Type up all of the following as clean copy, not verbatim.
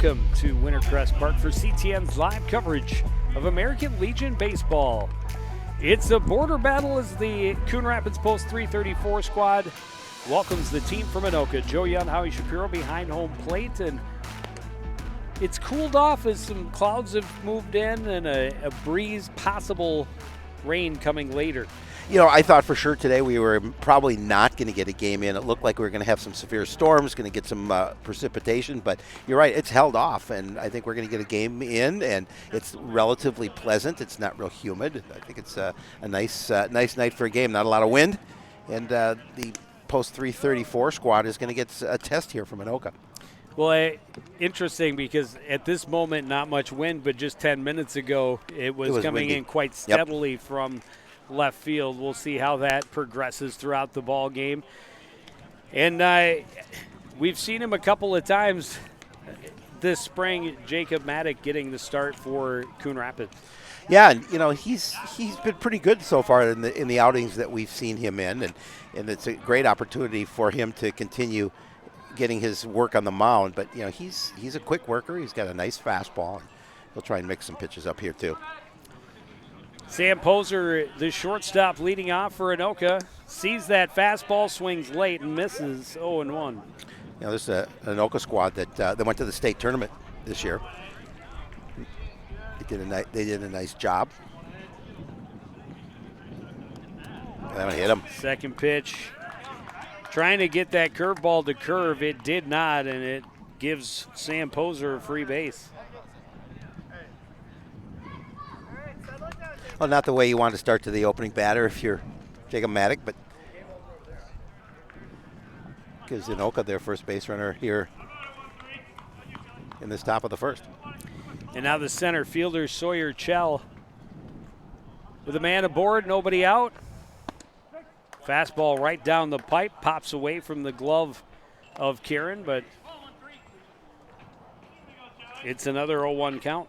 welcome to Wintercrest Park for CTN's live coverage of American Legion Baseball. It's a border battle as the Coon Rapids Post 334 squad welcomes the team from Anoka. Joe Young, Howie Shapiro behind home plate, and it's cooled off as some clouds have moved in and a breeze, possible rain coming later. You know, I thought for sure today we were probably not going to get a game in. It looked like we were going to have some severe storms, going to get some precipitation, but you're right, it's held off, and I think we're going to get a game in, and it's relatively pleasant. It's not real humid. I think it's a nice night for a game. Not a lot of wind, and the Post 334 squad is going to get a test here from Anoka. Well, interesting because at this moment, not much wind, but just 10 minutes ago, it was coming windy. in quite steadily from left field. We'll see how that progresses throughout the ball game. And we've seen him a couple of times this spring, Jacob Maddock getting the start for Coon Rapids. Yeah, and you know he's been pretty good so far in the outings that we've seen him in, and it's a great opportunity for him to continue getting his work on the mound. But you know he's a quick worker. He's got a nice fastball, and he'll try and mix some pitches up here too. Sam Poser, the shortstop leading off for Anoka, sees that fastball, swings late and misses 0-1. You know, this is an Anoka squad that went to the state tournament this year. They did a nice job. That one hit him. Second pitch. Trying to get that curveball to curve. It did not, and it gives Sam Poser a free base. Well, not the way you want to start to the opening batter if you're Jacob Maddock, but gives Anoka their first base runner here in this top of the first. And now the center fielder, Sawyer Chell, with a man aboard, nobody out. Fastball right down the pipe, pops away from the glove of Kieran, but it's another 0-1 count.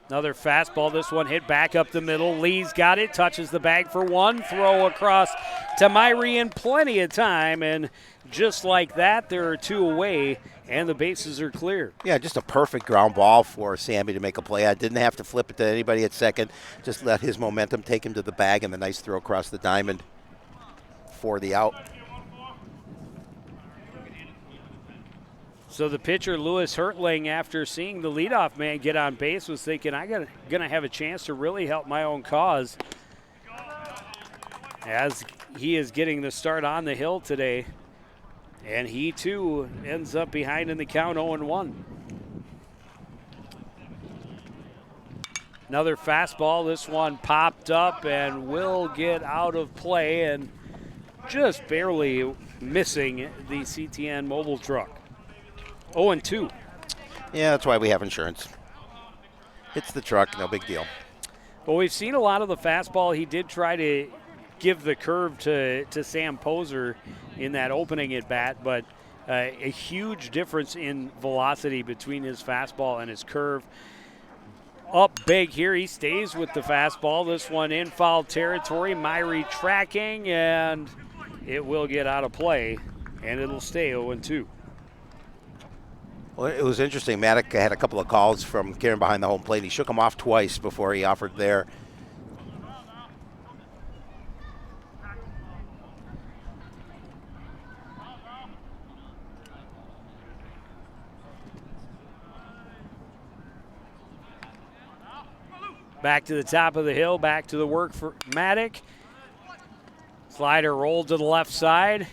Another fastball, this one hit back up the middle. Lee's got it, touches the bag for one, throw across to Myrie in plenty of time, and just like that, there are two away, and the bases are clear. Yeah, just a perfect ground ball for Sammy to make a play. I didn't have to flip it to anybody at second, just let his momentum take him to the bag, and the nice throw across the diamond for the out. So the pitcher, Lewis Hertling, after seeing the leadoff man get on base, was thinking, I'm going to have a chance to really help my own cause, as he is getting the start on the hill today. And he, too, ends up behind in the count 0-1. Another fastball. This one popped up and will get out of play, and just barely missing the CTN mobile truck. 0-2. Yeah, that's why we have insurance. Hits the truck, no big deal. Well, we've seen a lot of the fastball. He did try to give the curve to Sam Poser in that opening at bat, but a huge difference in velocity between his fastball and his curve. Up big here, he stays with the fastball. This one in foul territory. Myrie tracking, and it will get out of play, and it'll stay 0-2. Well, it was interesting. Maddock had a couple of calls from Kieran behind the home plate. He shook him off twice before he offered there. Back to the top of the hill, back to the work for Maddock. Slider rolled to the left side.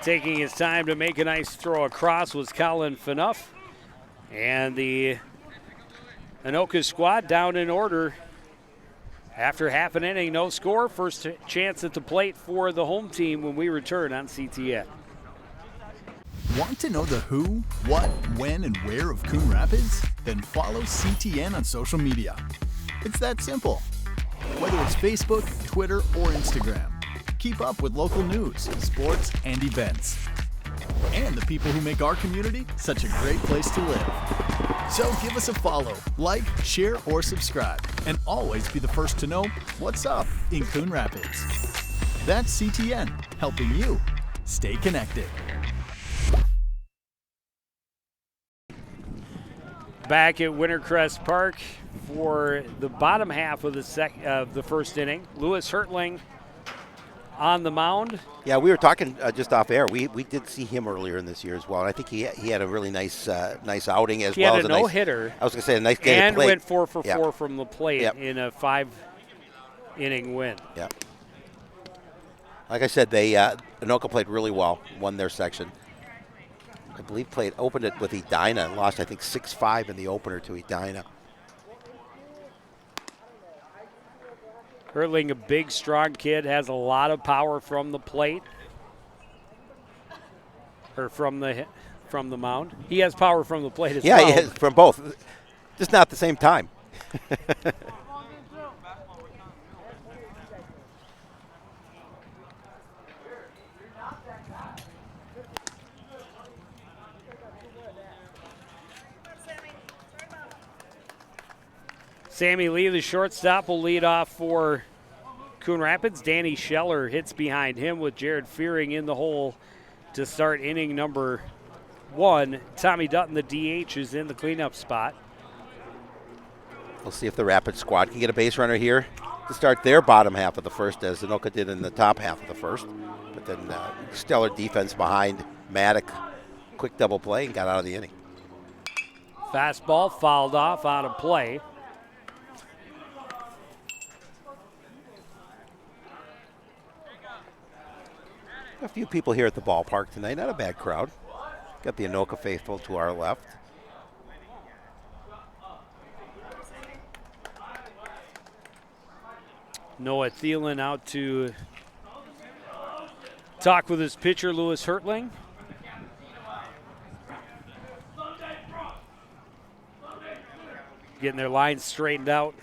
Taking his time to make a nice throw across was Colin Phaneuf. And the Anoka squad down in order. After half an inning, no score. First chance at the plate for the home team when we return on CTN. Want to know the who, what, when, and where of Coon Rapids? Then follow CTN on social media. It's that simple. Whether it's Facebook, Twitter, or Instagram, keep up with local news, sports, and events. And the people who make our community such a great place to live. So give us a follow, like, share, or subscribe, and always be the first to know what's up in Coon Rapids. That's CTN, helping you stay connected. Back at Wintercrest Park for the bottom half of the first inning. Lewis Hertling on the mound. Yeah, we were talking just off air. We did see him earlier in this year as well, and I think he had a really nice outing as He well had as a no-hitter. I was going to say a nice game and plate. went 4 for 4 from the plate in a 5-inning win. Yeah. Like I said, Anoka played really well, won their section. I believe opened it with Edina and lost, I think, 6-5 in the opener to Edina. Hertling, a big, strong kid, has a lot of power from the plate. Or from the mound. He has power from the plate as well. Yeah, he has from both. Just not at the same time. Sammy Lee, the shortstop, will lead off for Coon Rapids. Danny Scheller hits behind him with Jared Fearing in the hole to start inning number 1. Tommy Dutton, the DH, is in the cleanup spot. We'll see if the Rapids squad can get a base runner here to start their bottom half of the first, as Anoka did in the top half of the first. But then stellar defense behind Maddock. Quick double play and got out of the inning. Fastball fouled off, out of play. A few people here at the ballpark tonight. Not a bad crowd. Got the Anoka faithful to our left. Noah Thielen out to talk with his pitcher, Lewis Hertling. Getting their lines straightened out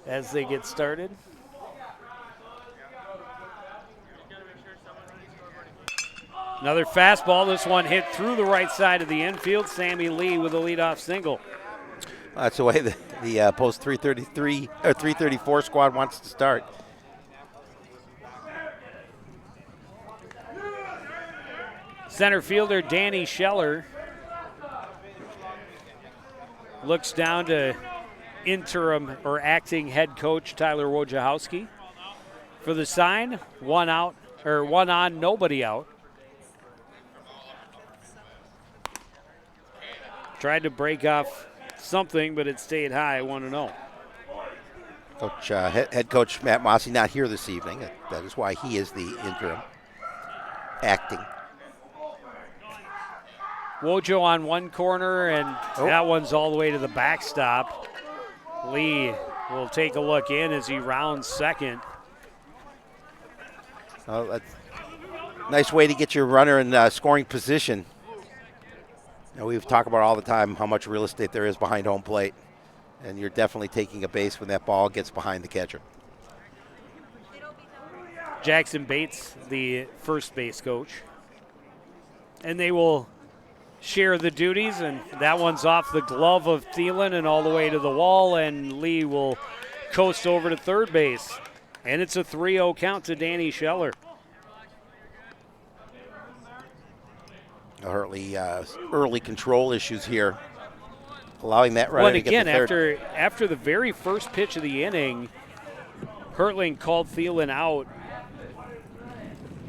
as they get started. Another fastball. This one hit through the right side of the infield. Sammy Lee with a leadoff single. That's the way the post 333 or 334 squad wants to start. Center fielder Danny Scheller looks down to interim or acting head coach Tyler Wojciechowski for the sign. 1 out or 1 on, nobody out. Tried to break off something, but it stayed high, 1-0. Coach, head coach Matt Mossy not here this evening. That is why he is the interim acting. Wojo on one corner, and that one's all the way to the backstop. Lee will take a look in as he rounds second. Oh, that's a nice way to get your runner in scoring position. You know, we've talked about all the time how much real estate there is behind home plate, and you're definitely taking a base when that ball gets behind the catcher. Jackson Bates, the first base coach. And they will share the duties, and that one's off the glove of Thielen and all the way to the wall, and Lee will coast over to third base. And it's a 3-0 count to Danny Scheller. Hurtley, early control issues here, allowing that runner to get to third. After the very first pitch of the inning, Hertling called Thielen out,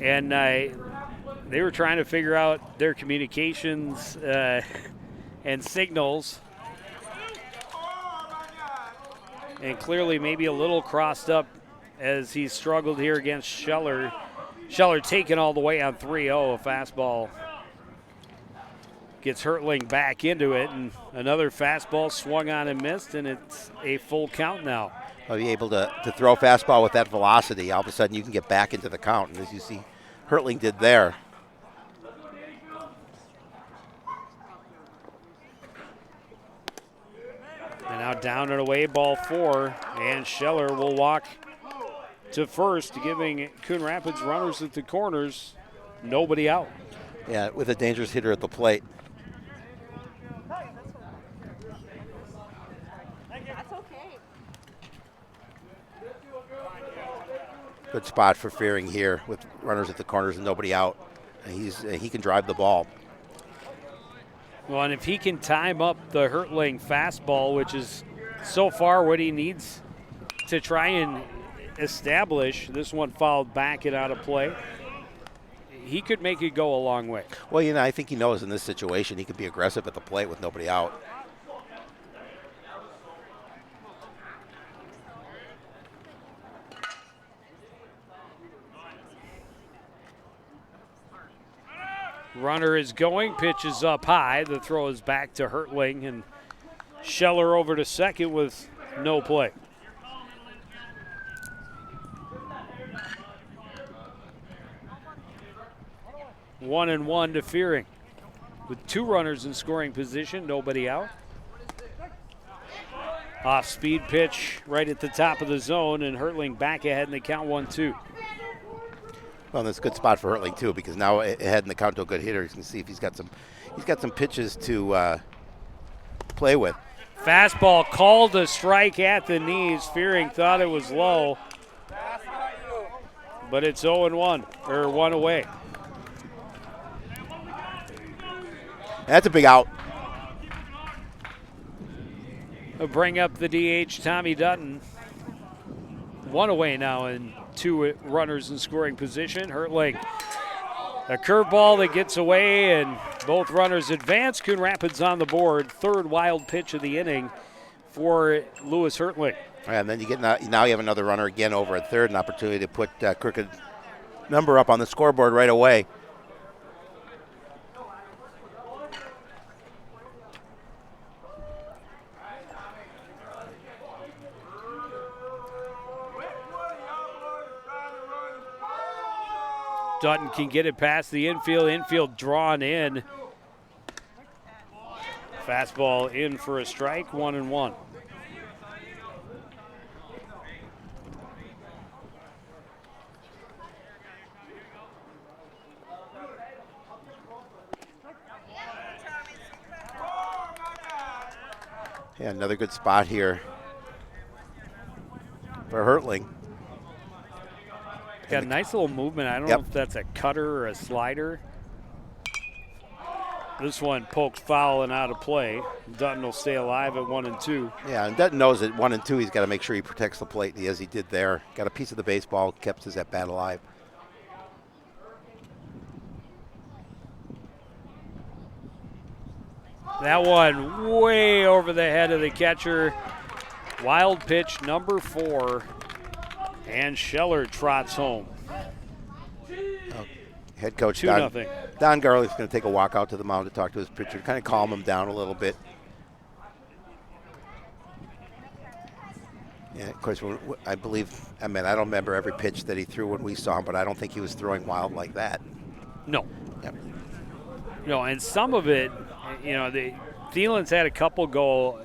and they were trying to figure out their communications and signals, and clearly maybe a little crossed up as he struggled here against Scheller. Scheller taken all the way on 3-0, a fastball. Gets Hertling back into it, and another fastball swung on and missed, and it's a full count now. I'll be able to throw a fastball with that velocity. All of a sudden you can get back into the count, and as you see Hertling did there. And now down and away, ball 4, and Scheller will walk to first, giving Coon Rapids runners at the corners, nobody out. Yeah, with a dangerous hitter at the plate. Good spot for Fearing here with runners at the corners and nobody out. He can drive the ball. Well, and if he can time up the Hertling fastball, which is so far what he needs to try and establish, this one fouled back and out of play, he could make it go a long way. Well, I think he knows in this situation he can be aggressive at the plate with nobody out. Runner is going, pitch is up high. The throw is back to Hertling, and Scheller over to second with no play. One and one to Fearing. With two runners in scoring position, nobody out. Off-speed pitch right at the top of the zone, and Hertling back ahead in the count 1-2. Well, that's a good spot for Hertling too, because now ahead in the count to a good hitter. You can see if he's got some pitches to play with. Fastball called a strike at the knees. Fearing thought it was low, but it's 0-1, or one away. That's a big out. We'll bring up the DH, Tommy Dutton. One away now and two runners in scoring position. Hertling, a curveball that gets away and both runners advance. Coon Rapids on the board. Third wild pitch of the inning for Lewis Hertling. And then now you have another runner again over at third, an opportunity to put Crooked number up on the scoreboard right away. Dutton can get it past the infield drawn in. Fastball in for a strike, 1-1. Yeah, another good spot here for Hertling. Got a nice little movement. I don't know if that's a cutter or a slider. This one pokes foul and out of play. Dutton will stay alive at 1-2. Yeah, and Dutton knows at 1-2 he's got to make sure he protects the plate, as he did there. Got a piece of the baseball, kept his at bat alive. That one way over the head of the catcher. Wild pitch number 4. And Scheller trots home. Head coach 2-0. Don Garlick's going to take a walk out to the mound to talk to his pitcher, kind of calm him down a little bit. Yeah, of course, I don't remember every pitch that he threw when we saw him, but I don't think he was throwing wild like that. No. Yep. No, and some of it, Thielen's had a couple go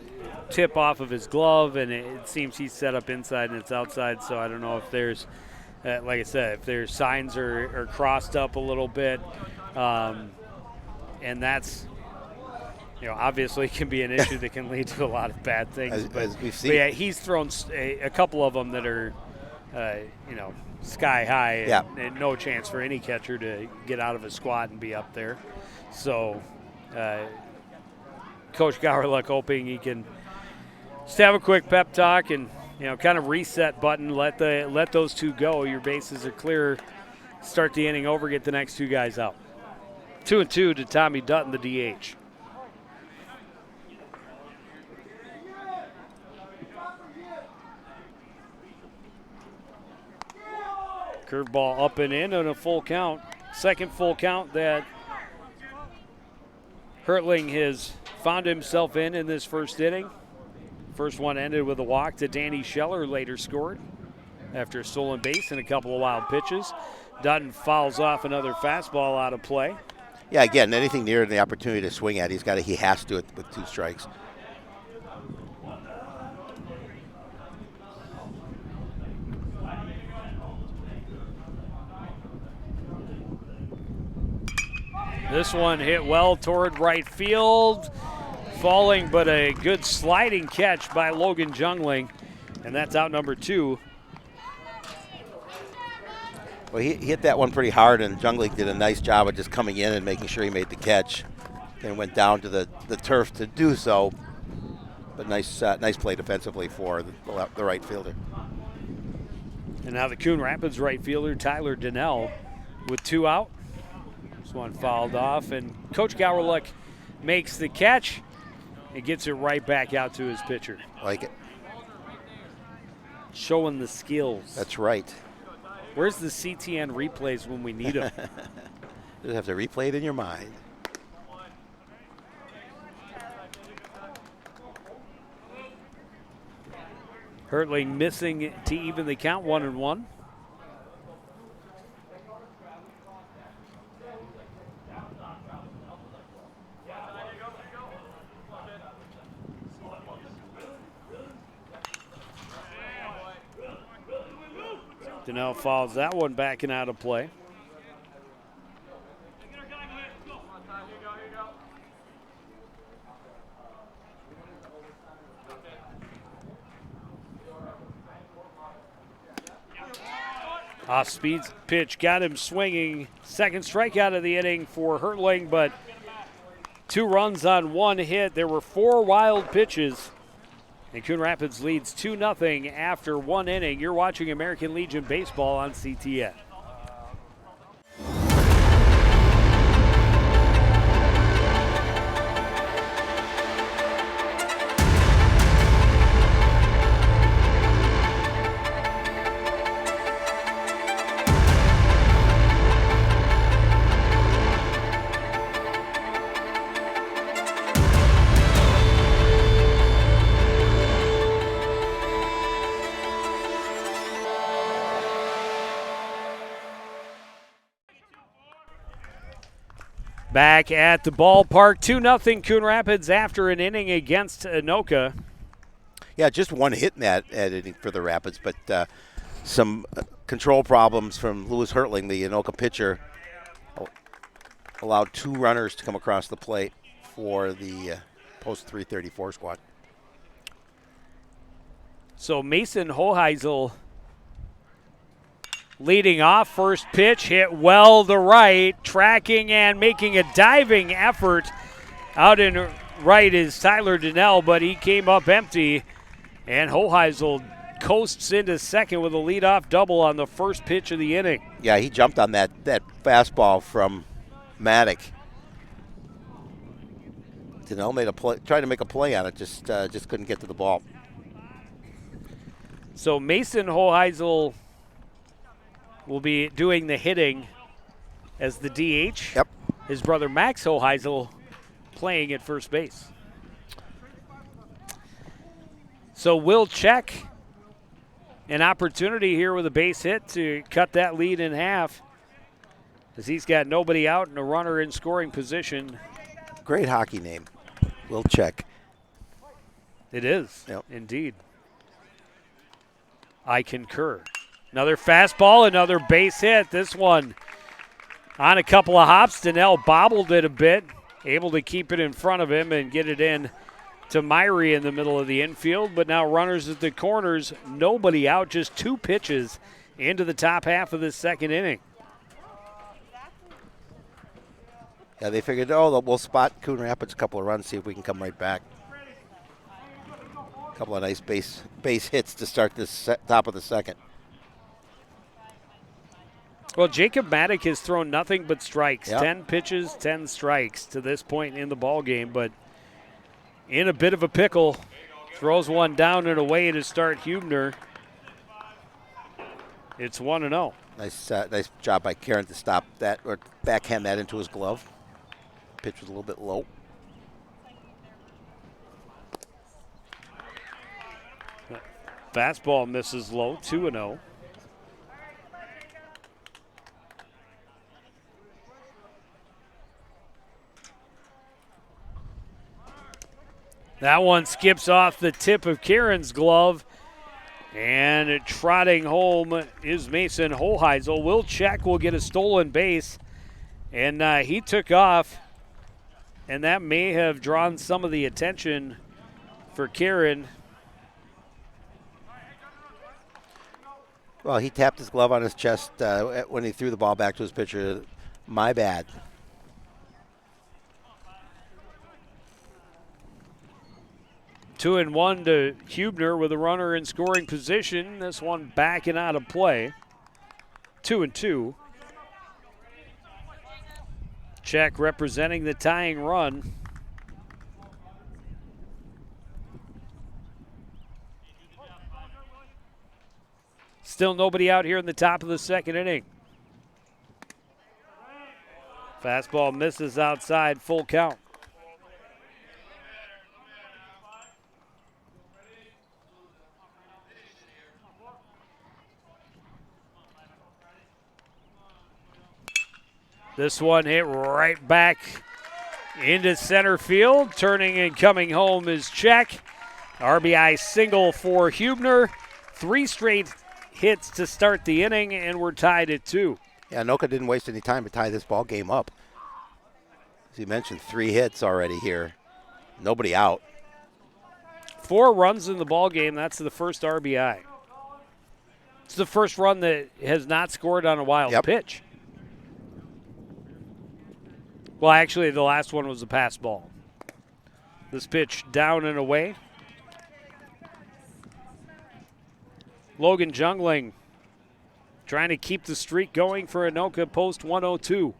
tip off of his glove, and it seems he's set up inside and it's outside, so I don't know if there's, like I said, if their signs are crossed up a little bit, and that's, obviously can be an issue that can lead to a lot of bad things. As we've seen. But yeah, he's thrown a couple of them that are, sky high, and no chance for any catcher to get out of a squat and be up there. So Coach Gowerluck hoping he can just have a quick pep talk and kind of reset button, let those two go. Your bases are clear. Start the inning over, get the next two guys out. 2-2 to Tommy Dutton, the DH. Curveball up and in on a full count. Second full count that Hertling has found himself in this first inning. First one ended with a walk to Danny Scheller, later scored after a stolen base and a couple of wild pitches. Dutton fouls off another fastball out of play. Yeah, again, anything near the opportunity to swing at, he has to with 2 strikes. This one hit well toward right field. Falling, but a good sliding catch by Logan Jungling, and that's out number 2. Well, he hit that one pretty hard, and Junglik did a nice job of just coming in and making sure he made the catch, and went down to the turf to do so. But nice play defensively for the right fielder. And now the Coon Rapids right fielder, Tyler Donnell, with 2 out. This one fouled off, and Coach Gowerluck makes the catch and gets it right back out to his pitcher. Like it. Showing the skills. That's right. Where's the CTN replays when we need them? Just have to replay it in your mind. Hertling missing to even the count, 1-1. Donnell fouls that one back and out of play. Off-speed pitch got him swinging. Second strikeout of the inning for Hertling, but 2 runs on 1 hit. There were 4 wild pitches. And Coon Rapids leads 2-0 after 1 inning. You're watching American Legion Baseball on CTN. Back at the ballpark, 2-0 Coon Rapids after an inning against Anoka. Yeah, just 1 hit in that inning for the Rapids, but some control problems from Lewis Hertling, the Anoka pitcher, allowed 2 runners to come across the plate for the post 334 squad. So Mason Hoheisel leading off. First pitch hit well to right, tracking and making a diving effort out in right is Tyler Donnell, but he came up empty, and Hoheisel coasts into second with a leadoff double on the first pitch of the inning. Yeah, he jumped on that fastball from Maddock. Donnell made a play, tried to make a play on it, just couldn't get to the ball. So Mason Hoheisel will be doing the hitting as the DH. Yep. His brother Max Hoheisel playing at first base. So we'll check an opportunity here with a base hit to cut that lead in half, as he's got nobody out and a runner in scoring position. Great hockey name. We'll check. It is, yep. Indeed. I concur. Another fastball, another base hit. This one on a couple of hops. Donnell bobbled it a bit, able to keep it in front of him and get it in to Myrie in the middle of the infield. But now runners at the corners, nobody out, just 2 pitches into the top half of this second inning. Yeah, they figured, we'll spot Coon Rapids a couple of runs, see if we can come right back. A couple of nice base hits to start this top of the second. Well, Jacob Maddock has thrown nothing but strikes. Yep. 10 pitches, 10 strikes to this point in the ball game, but in a bit of a pickle. Throws one down and away to start Hubner. It's 1-0. Nice job by Karen to stop that or backhand that into his glove. Pitch was a little bit low. Fastball misses low, 2-0. That one skips off the tip of Karen's glove. And trotting home is Mason Hoheisel. We'll check. We'll get a stolen base. And he took off. And that may have drawn some of the attention for Karen. Well, he tapped his glove on his chest when he threw the ball back to his pitcher. My bad. Two and one to Hubner with a runner in scoring position. This one backing out of play. 2-2. Check representing the tying run. Still nobody out here in the top of the second inning. Fastball misses outside, full count. This one hit right back into center field. Turning and coming home is Check. RBI single for Hubner. 3 straight hits to start the inning, and we're tied at 2. Yeah, Anoka didn't waste any time to tie this ball game up. As you mentioned, 3 hits already here. Nobody out. 4 runs in the ball game. That's the first RBI. It's the first run that has not scored on a wild pitch. Well, actually, the last one was a pass ball. This pitch down and away. Logan Jungling trying to keep the streak going for Anoka post 102.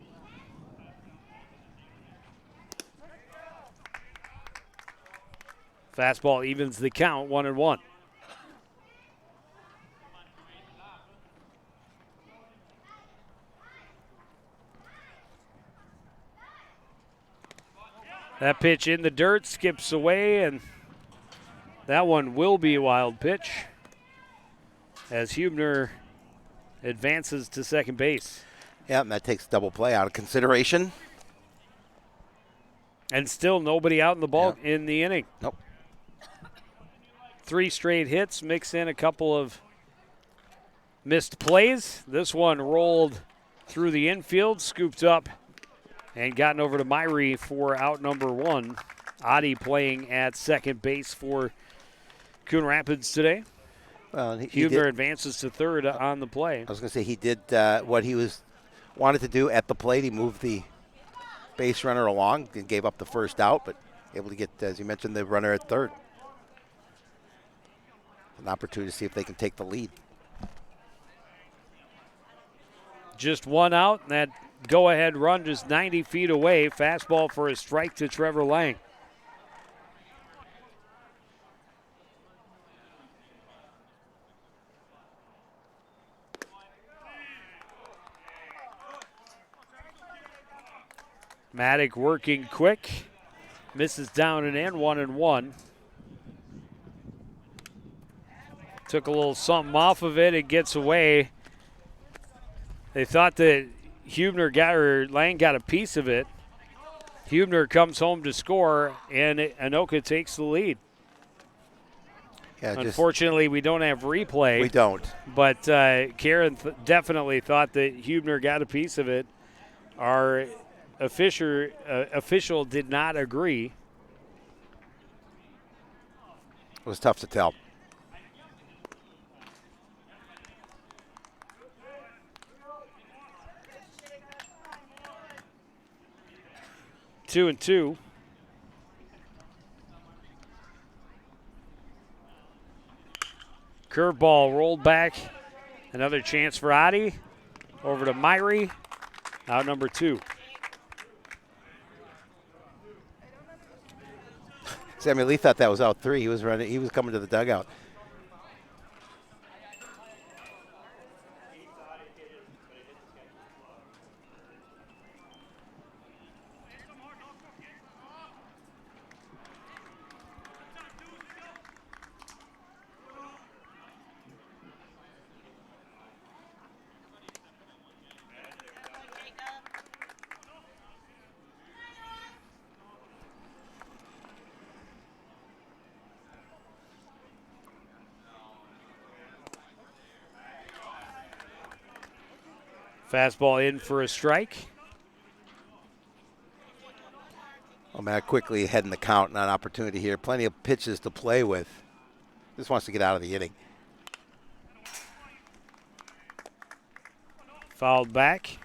Fastball evens the count, 1-1. That pitch in the dirt, skips away, and that one will be a wild pitch as Hubner advances to second base. Yeah, and that takes double play out of consideration. And still nobody out in the ball in the inning. Nope. 3 straight hits, mix in a couple of missed plays. This one rolled through the infield, scooped up, and gotten over to Myrie for out number 1. Adi playing at second base for Coon Rapids today. Well, Hubner advances to third on the play. I was going to say he did what he wanted to do at the plate. He moved the base runner along and gave up the first out, but able to get, as you mentioned, the runner at third. An opportunity to see if they can take the lead. Just 1 out, and that go-ahead run just 90 feet away. Fastball for a strike to Trevor Lang. Maddock working quick. Misses down and in, 1-1. Took a little something off of it. It gets away. They thought that Lang got a piece of it. Hubner comes home to score, and Anoka takes the lead. Yeah, unfortunately, we don't have replay. We don't. But Karen definitely thought that Hubner got a piece of it. Our official did not agree. It was tough to tell. Two and two. Curveball rolled back. Another chance for Adi. Over to Myrie. Out number 2. Samuel Lee thought that was out 3. He was running. He was coming to the dugout. Fastball in for a strike. Well, Matt quickly ahead in the count, and an opportunity here. Plenty of pitches to play with. Just wants to get out of the inning. Fouled back.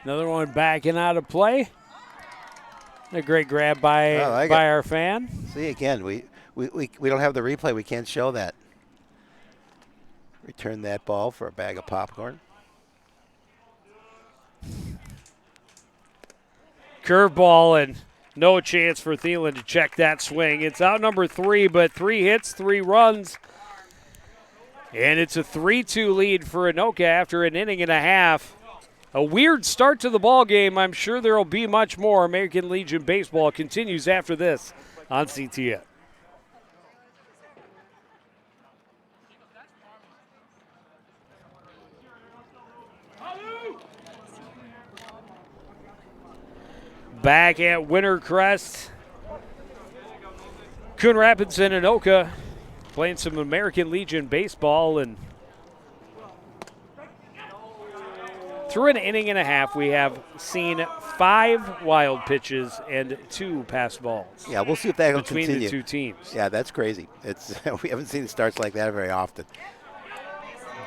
Another one backing out of play. A great grab by our fan. See, again, we don't have the replay. We can't show that. Return that ball for a bag of popcorn. Curveball, and no chance for Thielen to check that swing. It's out number 3, but 3 hits, 3 runs. And it's a 3-2 lead for Anoka after an inning and a half. A weird start to the ball game. I'm sure there will be much more. American Legion Baseball continues after this on CTN. Back at Wintercrest, Coon Rapids and Anoka playing some American Legion baseball, and through an inning and a half, we have seen 5 wild pitches and 2 pass balls. Yeah, we'll see if that will between continue. The 2 teams. Yeah, that's crazy. It's we haven't seen starts like that very often.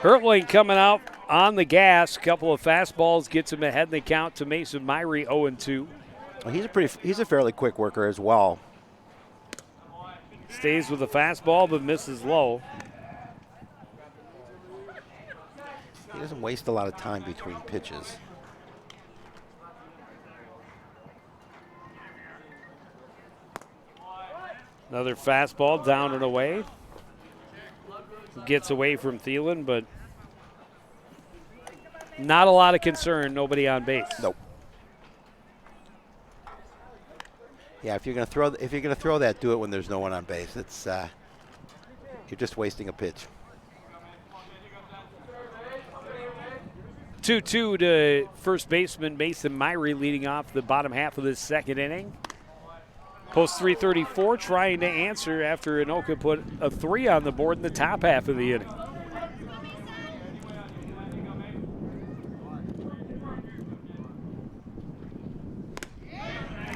Hertling coming out on the gas. Couple of fastballs gets him ahead in the count to Mason Myrie, 0-2. Well, he's a fairly quick worker as well. Stays with the fastball but misses low. He doesn't waste a lot of time between pitches. Another fastball down and away. Gets away from Thielen, but not a lot of concern. Nobody on base. Nope. Yeah, if you're gonna throw that, do it when there's no one on base. It's you're just wasting a pitch. 2-2 to first baseman Mason Myrie leading off the bottom half of this second inning. Post 334 trying to answer after Anoka put a 3 on the board in the top half of the inning.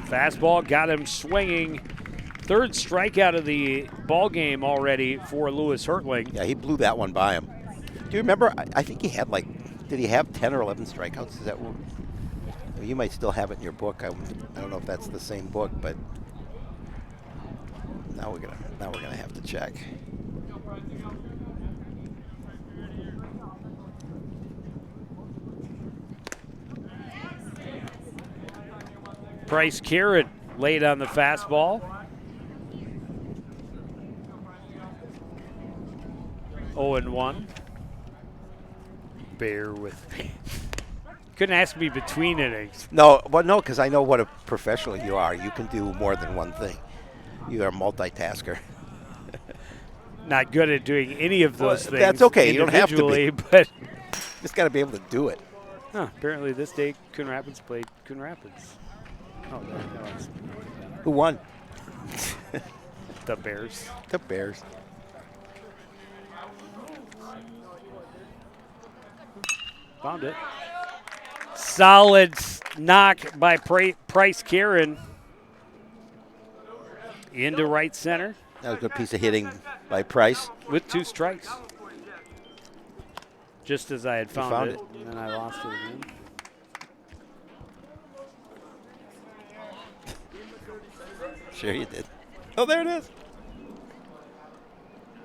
Fastball got him swinging. 3rd strikeout of the ball game already for Lewis Hertling. Yeah, he blew that one by him. Do you remember? I think he had did he have 10 or 11 strikeouts? Is that what? You might still have it in your book. I don't know if that's the same book, but now we're gonna have to check. Bryce Carrot laid on the fastball. 0-1. Bear with me. Couldn't ask me between innings. No, because I know what a professional you are. You can do more than one thing. You are a multitasker. Not good at doing any of those things. That's okay. You don't have to be. But just got to be able to do it. Apparently this day Coon Rapids played Coon Rapids. Oh, that was. Who won? The Bears. The Bears. Found it. Solid knock by Price Karen into right center. That was a good piece of hitting by Price. With 2 strikes. Just as I had found it, and then I lost it again. Sure you did. Oh, there it is.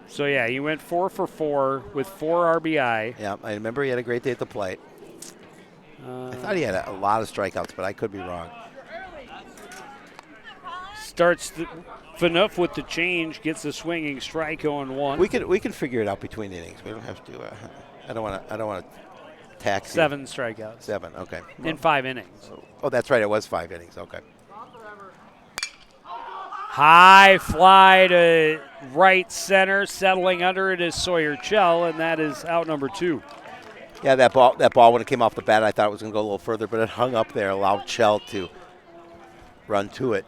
So, yeah, he went 4 for 4 with 4 RBI. Yeah, I remember he had a great day at the plate. I thought he had a lot of strikeouts, but I could be wrong. Starts Phaneuf with the change, gets a swinging strike 0-1. We can figure it out between innings. We don't have to. I don't want to tax. 7 strikeouts. 7. Okay. In 5 innings. Oh, that's right. It was 5 innings. Okay. High fly to right center, settling under it is Sawyer Chell, and that is out number 2. Yeah, that ball when it came off the bat, I thought it was going to go a little further, but it hung up there, allowed Chell to run to it.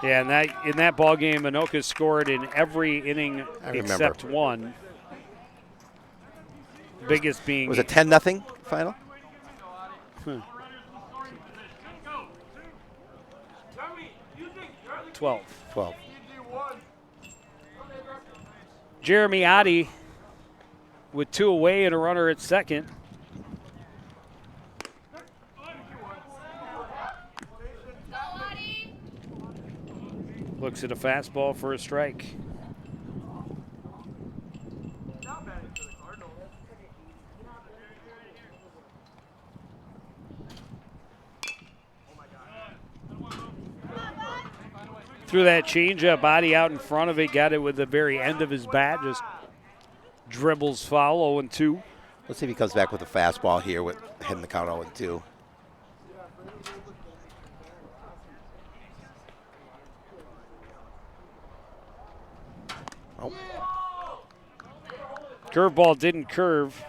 Yeah, and in that ball game, Anoka scored in every inning except one. biggest being. Was it 10-0 final? 12. 12. Jeremy Oddie with 2 away and a runner at second. Looks at a fastball for a strike. Threw that changeup, body out in front of it, got it with the very end of his bat, just dribbles foul, 0-2. Let's see if he comes back with a fastball here with hitting the count 0-2. Oh. Curveball didn't curve.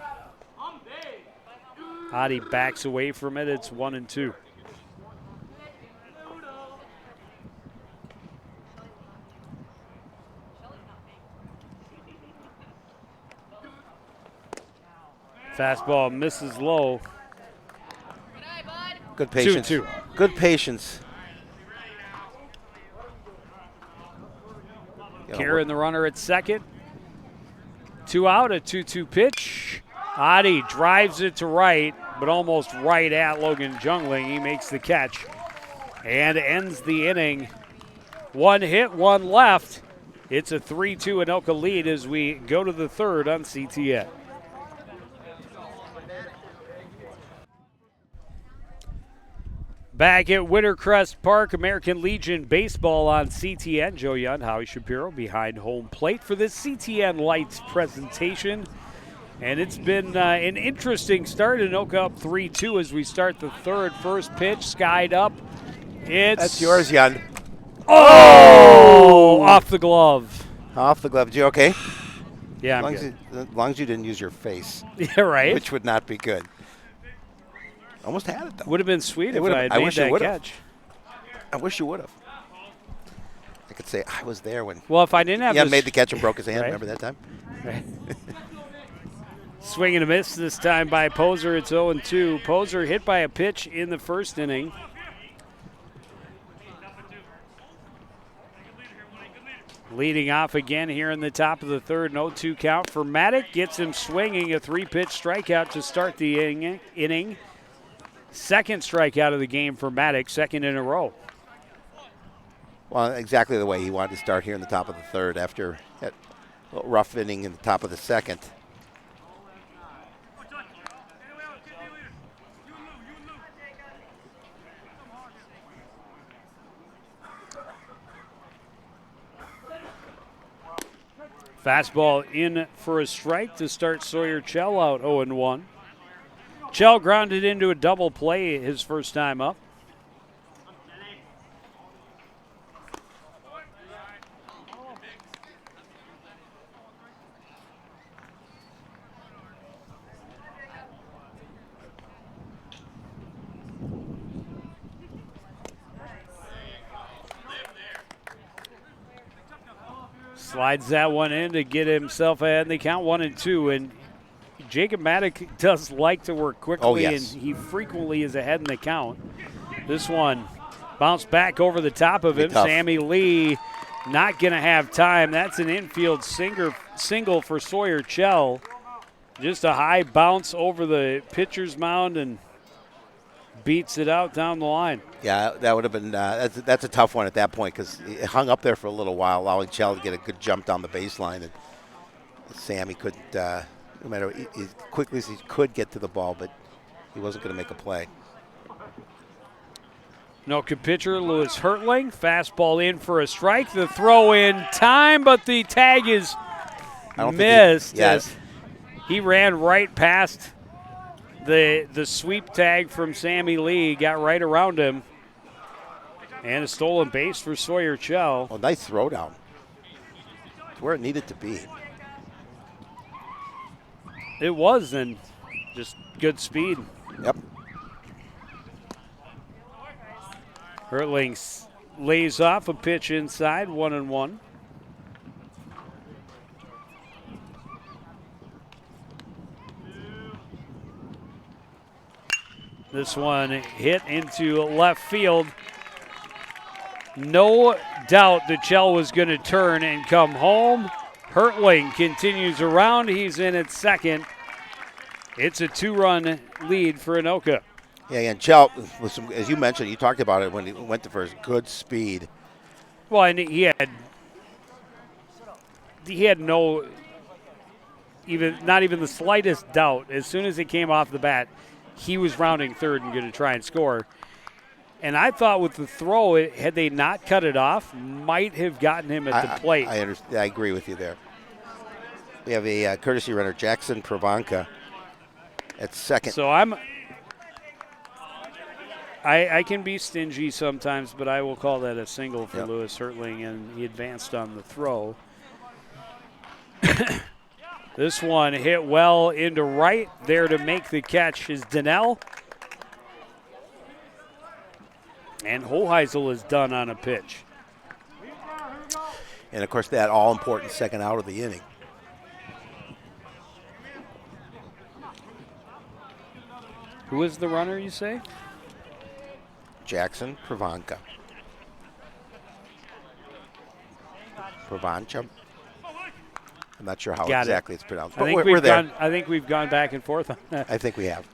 Adi backs away from it. It's 1-2. Fastball misses low. Good patience. 2-2. Good patience. Karen, the runner at second. 2 out, a 2-2 pitch. Adi drives it to right, but almost right at Logan Jungling. He makes the catch and ends the inning. 1 hit, 1 left. It's a 3-2 Anoka lead as we go to the third on CTN. Back at Wintercrest Park, American Legion baseball on CTN. Joe Young, Howie Shapiro behind home plate for this CTN Lights presentation. And it's been an interesting start. Anoka up 3-2 as we start the third. First pitch, skied up. That's yours, Young. Oh! Off the glove. Off the glove. You okay? Yeah, I'm good. As long as you didn't use your face. Yeah, right. Which would not be good. Almost had it, though. Would have been sweet if I had made that catch. I wish you would have. I could say I was there when. Well, if I didn't have Jan made the catch and broke his hand. Right. Remember that time? Right. Swing and a miss this time by Poser. It's 0-2. Poser hit by a pitch in the first inning. Leading off again here in the top of the third. An 0-2 count for Maddock. Gets him swinging. A 3-pitch strikeout to start the inning. Second strikeout of the game for Maddox, second in a row. Well, exactly the way he wanted to start here in the top of the third after that little rough inning in the top of the second. Fastball in for a strike to start Sawyer Chell out 0-1. Chell grounded into a double play his first time up. Slides that one in to get himself ahead. They count 1-2, and Jacob Maddock does like to work quickly, and he frequently is ahead in the count. This one bounced back over the top of him. Sammy Lee not going to have time. That's an infield single for Sawyer Chell. Just a high bounce over the pitcher's mound and beats it out down the line. Yeah, that would have been that's a tough one at that point because it hung up there for a little while, allowing Chell to get a good jump down the baseline. And Sammy couldn't, no matter as quickly as he could get to the ball, but he wasn't going to make a play. Anoka pitcher Lewis Hertling, fastball in for a strike. The throw in time, but the tag is missed. As he ran right past the sweep tag from Sammy Lee, got right around him, and a stolen base for Sawyer Chell. Well, nice throw down. It's where it needed to be. It was, and just good speed. Yep. Hertling lays off a pitch inside, 1-1. This one hit into left field. No doubt that Chell was going to turn and come home. Hertling continues around. He's in at second. It's a 2-run lead for Anoka. Yeah, and Chell, with some, as you mentioned, you talked about it when he went to first, good speed. Well, and he had no, not even the slightest doubt. As soon as he came off the bat, he was rounding third and going to try and score. And I thought with the throw, had they not cut it off, might have gotten him at the plate. I agree with you there. We have a courtesy runner, Jackson Pravanka, at second. So I can be stingy sometimes, but I will call that a single for Lewis Hertling, and he advanced on the throw. This one hit well into right. There to make the catch is Donnell. And Hoheisel is done on a pitch. And, of course, that all-important second out of the inning. Who is the runner, you say? Jackson Pravanka. Pravancha. I'm not sure how exactly it's pronounced, but we're there. I think we've gone back and forth on that. I think we have.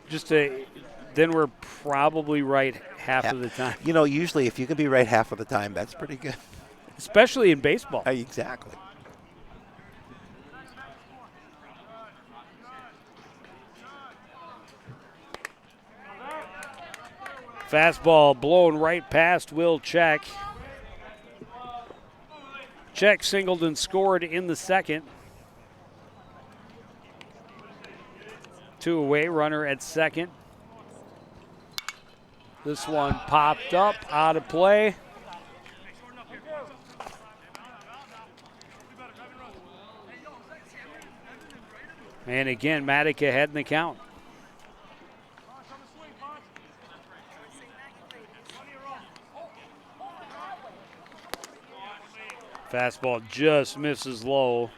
Then we're probably right half of the time. You know, usually if you can be right half of the time, that's pretty good. Especially in baseball. Exactly. Fastball blown right past Will Check. Check singled and scored in the second. 2 away, runner at second. This one popped up, out of play. And again, Maddock ahead in the count. Fastball just misses low.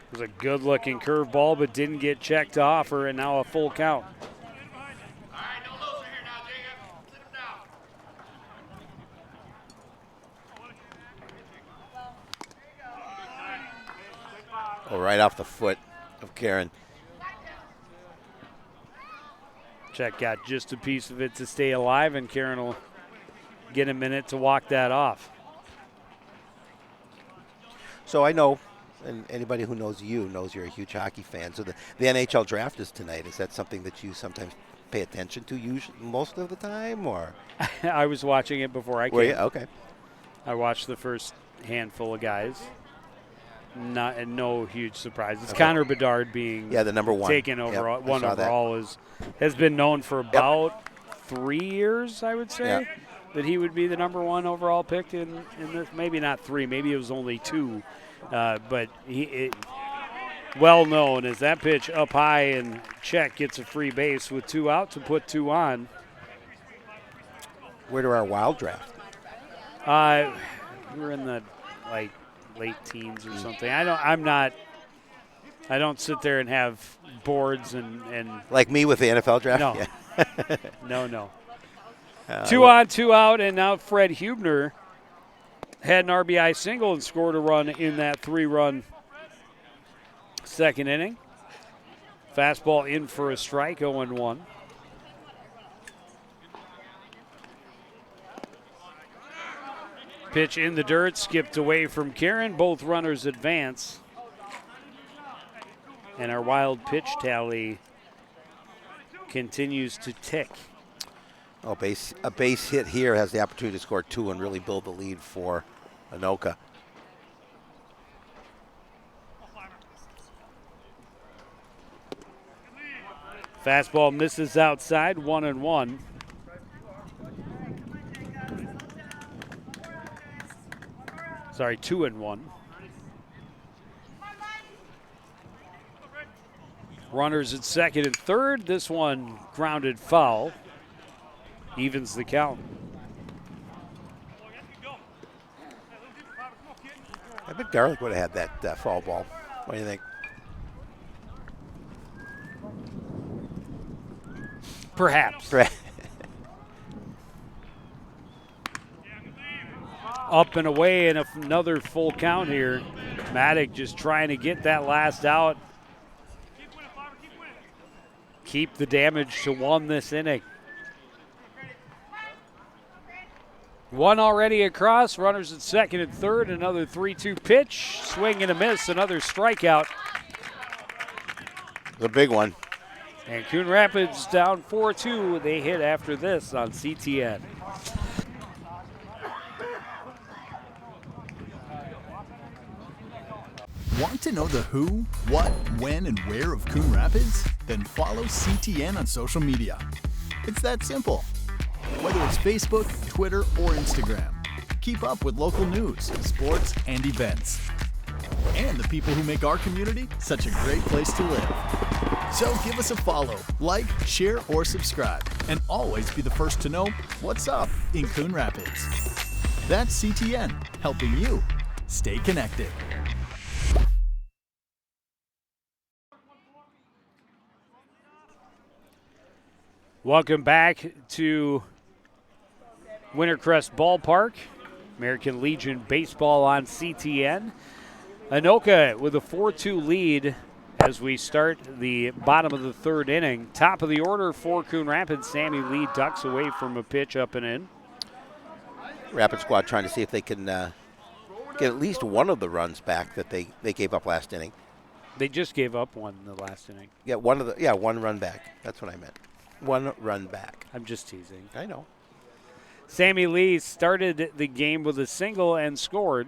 It was a good-looking curveball, but didn't get checked to offer, and now a full count. Oh, right off the foot of Karen. Check got just a piece of it to stay alive, and Karen will get a minute to walk that off. So I know, and anybody who knows you knows you're a huge hockey fan. So the NHL draft is tonight. Is that something that you sometimes pay attention to most of the time, or? I was watching it before I came. Were you? Okay. I watched the first handful of guys. No huge surprises. Okay. Connor Bedard being the number one taken overall. Yep, one overall has been known for about 3 years, I would say, that he would be the number one overall pick in this. Maybe not 3, maybe it was only 2, but well known as that pitch up high, and Check gets a free base with 2 out to put 2 on. Where do our wild draft? We were in the late teens or something. I don't sit there and have boards and like me with the NFL draft. No, yeah. no. 2 on, 2 out, and now Fred Hubner had an RBI single and scored a run in that 3-run second inning. Fastball in for a strike, 0-1. Pitch in the dirt, skipped away from Karen. Both runners advance. And our wild pitch tally continues to tick. A base hit here has the opportunity to score 2 and really build the lead for Anoka. Fastball misses outside, 1-1. Sorry, 2-1. Runners at second and third. This one grounded foul. Evens the count. I bet Garlic would have had that foul ball. What do you think? Perhaps. Up and away and another full count here. Maddock just trying to get that last out. Keep the damage to 1 this inning. 1 already across. Runners at second and third. Another 3-2 pitch. Swing and a miss. Another strikeout. The big one. And Coon Rapids down 4-2. They hit after this on CTN. Want to know the who, what, when, and where of Coon Rapids? Then follow CTN on social media. It's that simple. Whether it's Facebook, Twitter, or Instagram, keep up with local news, sports, and events. And the people who make our community such a great place to live. So give us a follow, like, share, or subscribe, and always be the first to know what's up in Coon Rapids. That's CTN, helping you stay connected. Welcome back to Wintercrest Ballpark. American Legion Baseball on CTN. Anoka with a 4-2 lead as we start the bottom of the third inning. Top of the order for Coon Rapids. Sammy Lee ducks away from a pitch up and in. Rapid squad trying to see if they can get at least one of the runs back that they gave up last inning. They just gave up one in the last inning. Yeah, one run back. That's what I meant. 1 run back. I'm just teasing. I know. Sammy Lee started the game with a single and scored.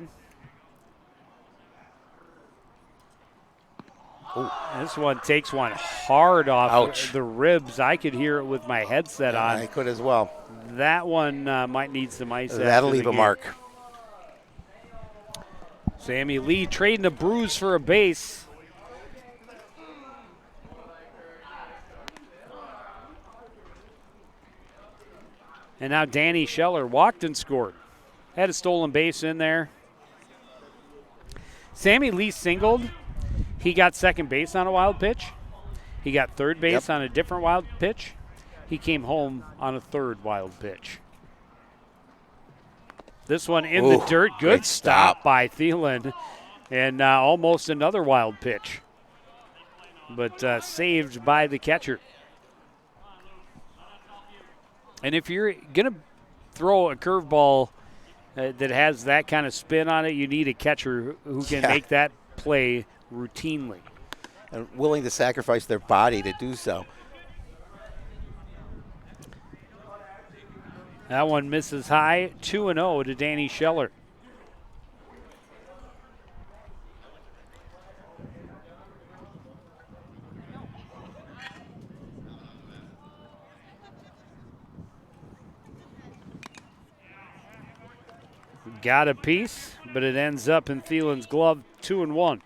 Ooh. This one takes one hard off Ouch. the ribs. I could hear it with my headset on. I could as well. That one might need some ice. That'll leave a mark. Sammy Lee trading a bruise for a base. And now Danny Scheller walked and scored. Had a stolen base in there. Sammy Lee singled. He got second base on a wild pitch. He got third base on a different wild pitch. He came home on a third wild pitch. This one in the dirt. Good stop by Thielen. And almost another wild pitch. But saved by the catcher. And if you're going to throw a curveball that has that kind of spin on it, you need a catcher who can make that play routinely. And willing to sacrifice their body to do so. That one misses high. 2-0 to Danny Scheller. Got a piece, but it ends up in Thielen's glove. 2-1.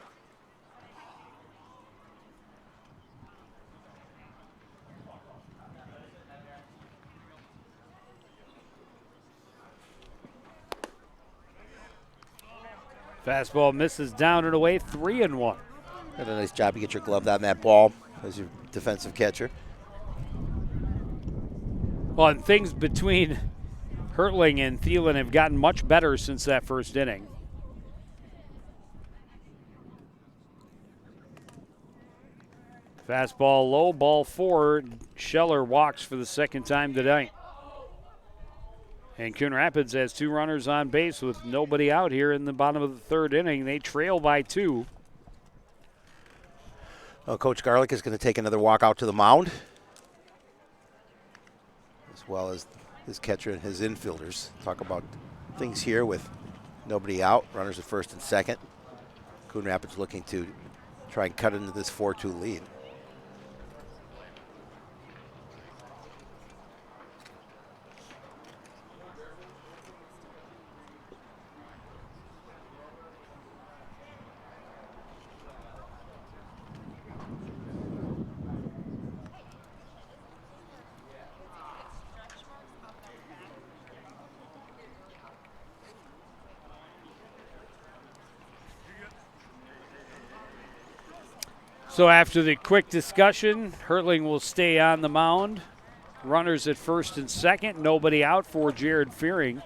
Fastball misses down and away. 3-1. Did a nice job to get your glove on that ball as your defensive catcher. Well, and things between Hertling and Thielen have gotten much better since that first inning. Fastball low, ball 4. Scheller walks for the second time tonight. And Coon Rapids has 2 runners on base with nobody out here in the bottom of the third inning. They trail by 2. Well, Coach Garlic is going to take another walk out to the mound, as well as his catcher and his infielders. Talk about things here with nobody out, runners at first and second. Coon Rapids looking to try and cut into this 4-2 lead. So after the quick discussion, Hertling will stay on the mound. Runners at first and second, nobody out for Jared Fearing.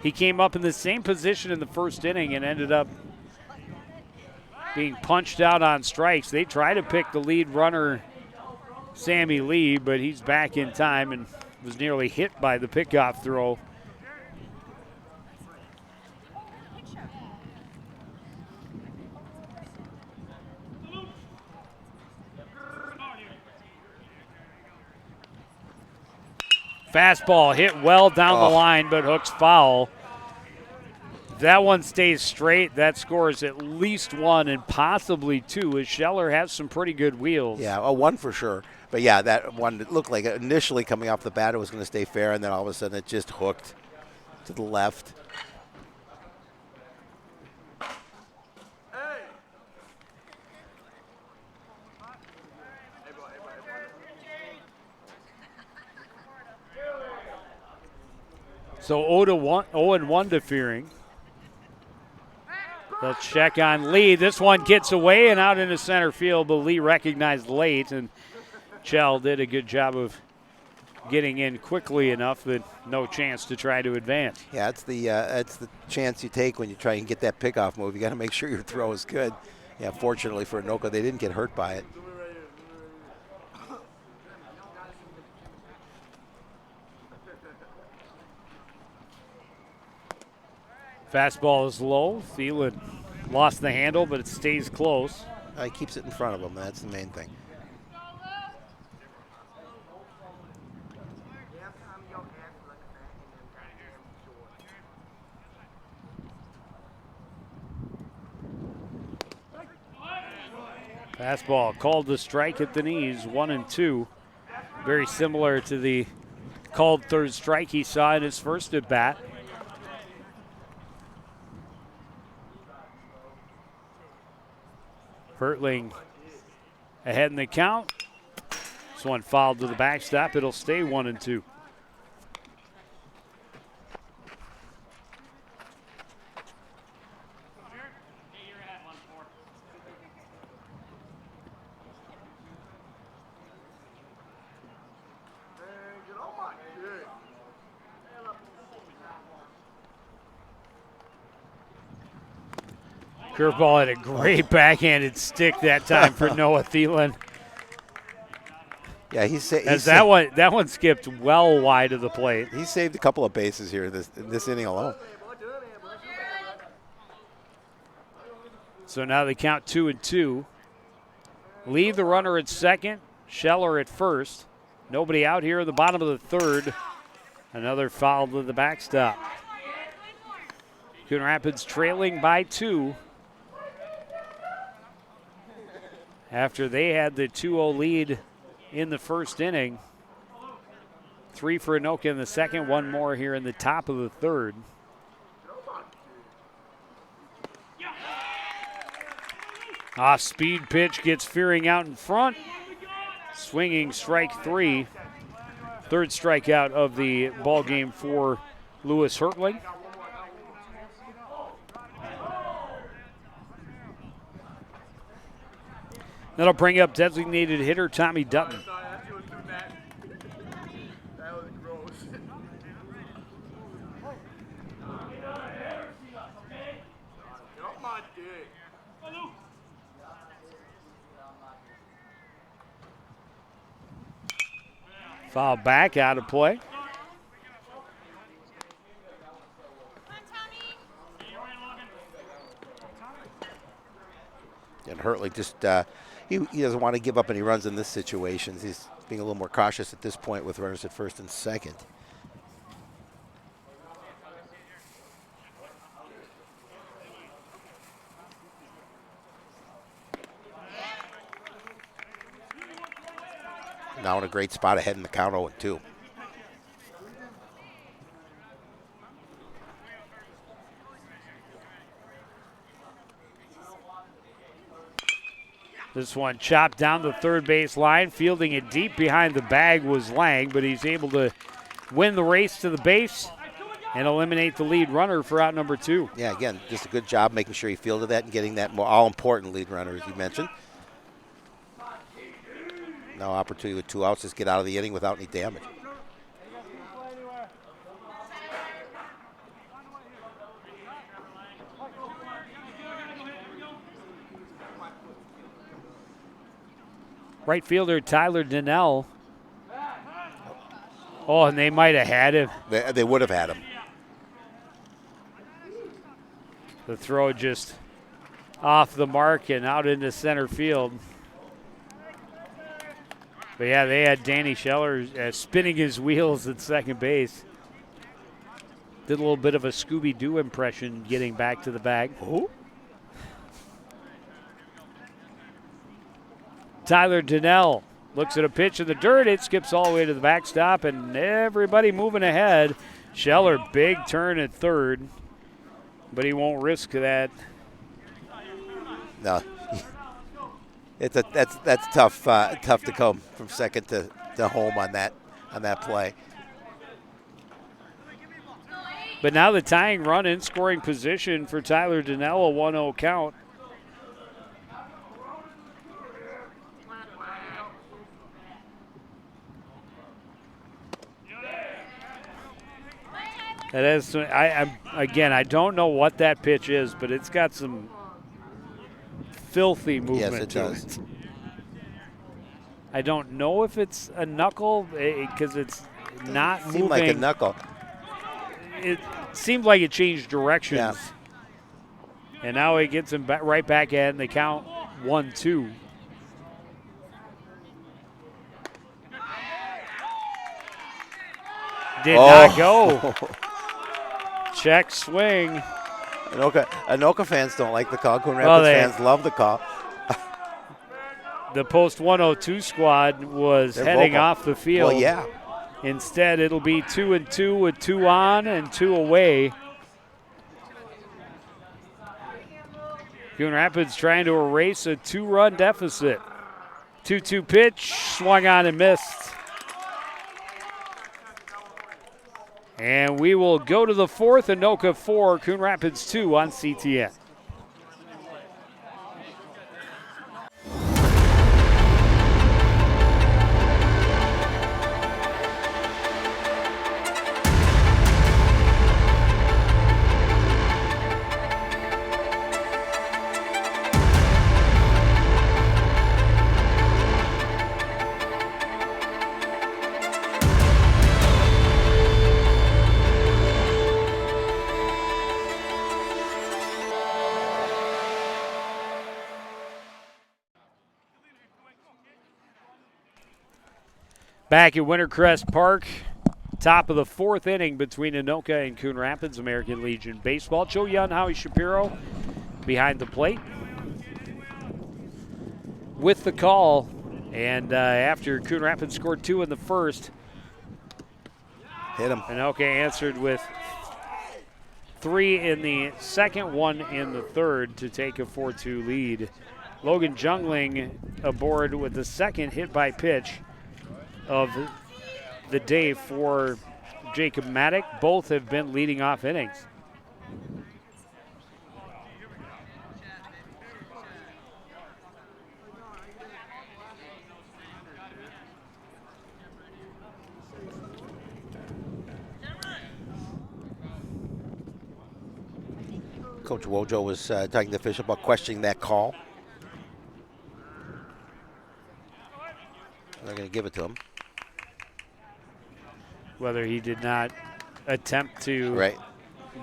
He came up in the same position in the first inning and ended up being punched out on strikes. They try to pick the lead runner, Sammy Lee, but he's back in time and was nearly hit by the pickoff throw. Fastball hit well down the line, but hooks foul. If that one stays straight, that scores at least one and possibly two, as Scheller has some pretty good wheels. Yeah, one for sure. But yeah, that one, it looked like initially coming off the bat it was going to stay fair, and then all of a sudden it just hooked to the left. So 0-1 to Fearing. They'll check on Lee. This one gets away and out into center field, but Lee recognized late, and Chell did a good job of getting in quickly enough that no chance to try to advance. Yeah, it's the chance you take when you try and get that pickoff move. You got to make sure your throw is good. Yeah, fortunately for Anoka, they didn't get hurt by it. Fastball is low. Thielen lost the handle, but it stays close. He keeps it in front of him. That's the main thing. Fastball called the strike at the knees, 1-2. Very similar to the called third strike he saw in his first at bat. Hertling ahead in the count. This one fouled to the backstop. It'll stay 1-2. Curveball had a great backhanded stick that time for Noah Thielen. Yeah, that one skipped well wide of the plate. He saved a couple of bases here this inning alone. So now they count 2-2. Leave the runner at second, Scheller at first. Nobody out here in the bottom of the third. Another foul to the backstop. Coon Rapids trailing by 2. After they had the 2-0 lead in the first inning. 3 for Anoka in the second, 1 more here in the top of the third. Off-speed pitch gets Fearing out in front. Swinging strike 3. Third strikeout of the ball game for Lewis Hertling. That'll bring up designated hitter Tommy Dutton. Foul back, out of play. And Hertling just he doesn't want to give up any runs in this situation. He's being a little more cautious at this point with runners at first and second. Now in a great spot ahead in the count, 0-2. This one chopped down the third base line. Fielding it deep behind the bag was Lang, but he's able to win the race to the base and eliminate the lead runner for out number 2. Yeah, again, just a good job making sure he fielded that and getting that more all-important lead runner, as you mentioned. Now opportunity with 2 outs, just get out of the inning without any damage. Right fielder Tyler Donnell. Oh, and they might have had him. They would have had him. The throw just off the mark and out into center field. But yeah, they had Danny Scheller spinning his wheels at second base. Did a little bit of a Scooby-Doo impression getting back to the bag. Oh. Tyler Donnell looks at a pitch in the dirt. It skips all the way to the backstop, and everybody moving ahead. Scheller, big turn at third, but he won't risk that. No, that's tough. Tough to come from second to home on that play. But now the tying run in scoring position for Tyler Donnell, a 1-0 count. That is, I don't know what that pitch is, but it's got some filthy movement. Yes, it does. I don't know if it's a knuckle because it's not moving. Seemed like a knuckle. It seemed like it changed directions. Yeah. And now he gets him right back at it, and they count 1-2. Did not go. Check swing. Anoka fans don't like the call. Coon Rapids fans love the call. The post 102 squad was heading vocal. off the field. Well, yeah. Instead, it'll be 2-2 with 2 on and 2 away. Coon Rapids trying to erase a 2-run deficit. 2-2 pitch, swung on and missed. And we will go to the 4th, Anoka 4, Coon Rapids 2 on CTN. Back at Wintercrest Park, top of the 4th inning between Anoka and Coon Rapids, American Legion Baseball. Joe Young, Howie Shapiro behind the plate with the call. And after Coon Rapids scored 2 in the first, hit him. Anoka answered with 3 in the second, 1 in the third to take a 4-2 lead. Logan Jungling aboard with the second hit by pitch of the day for Jacob Maddock. Both have been leading off innings. Coach Wojo was talking to the official about questioning that call. They're going to give it to him. Whether he did not attempt to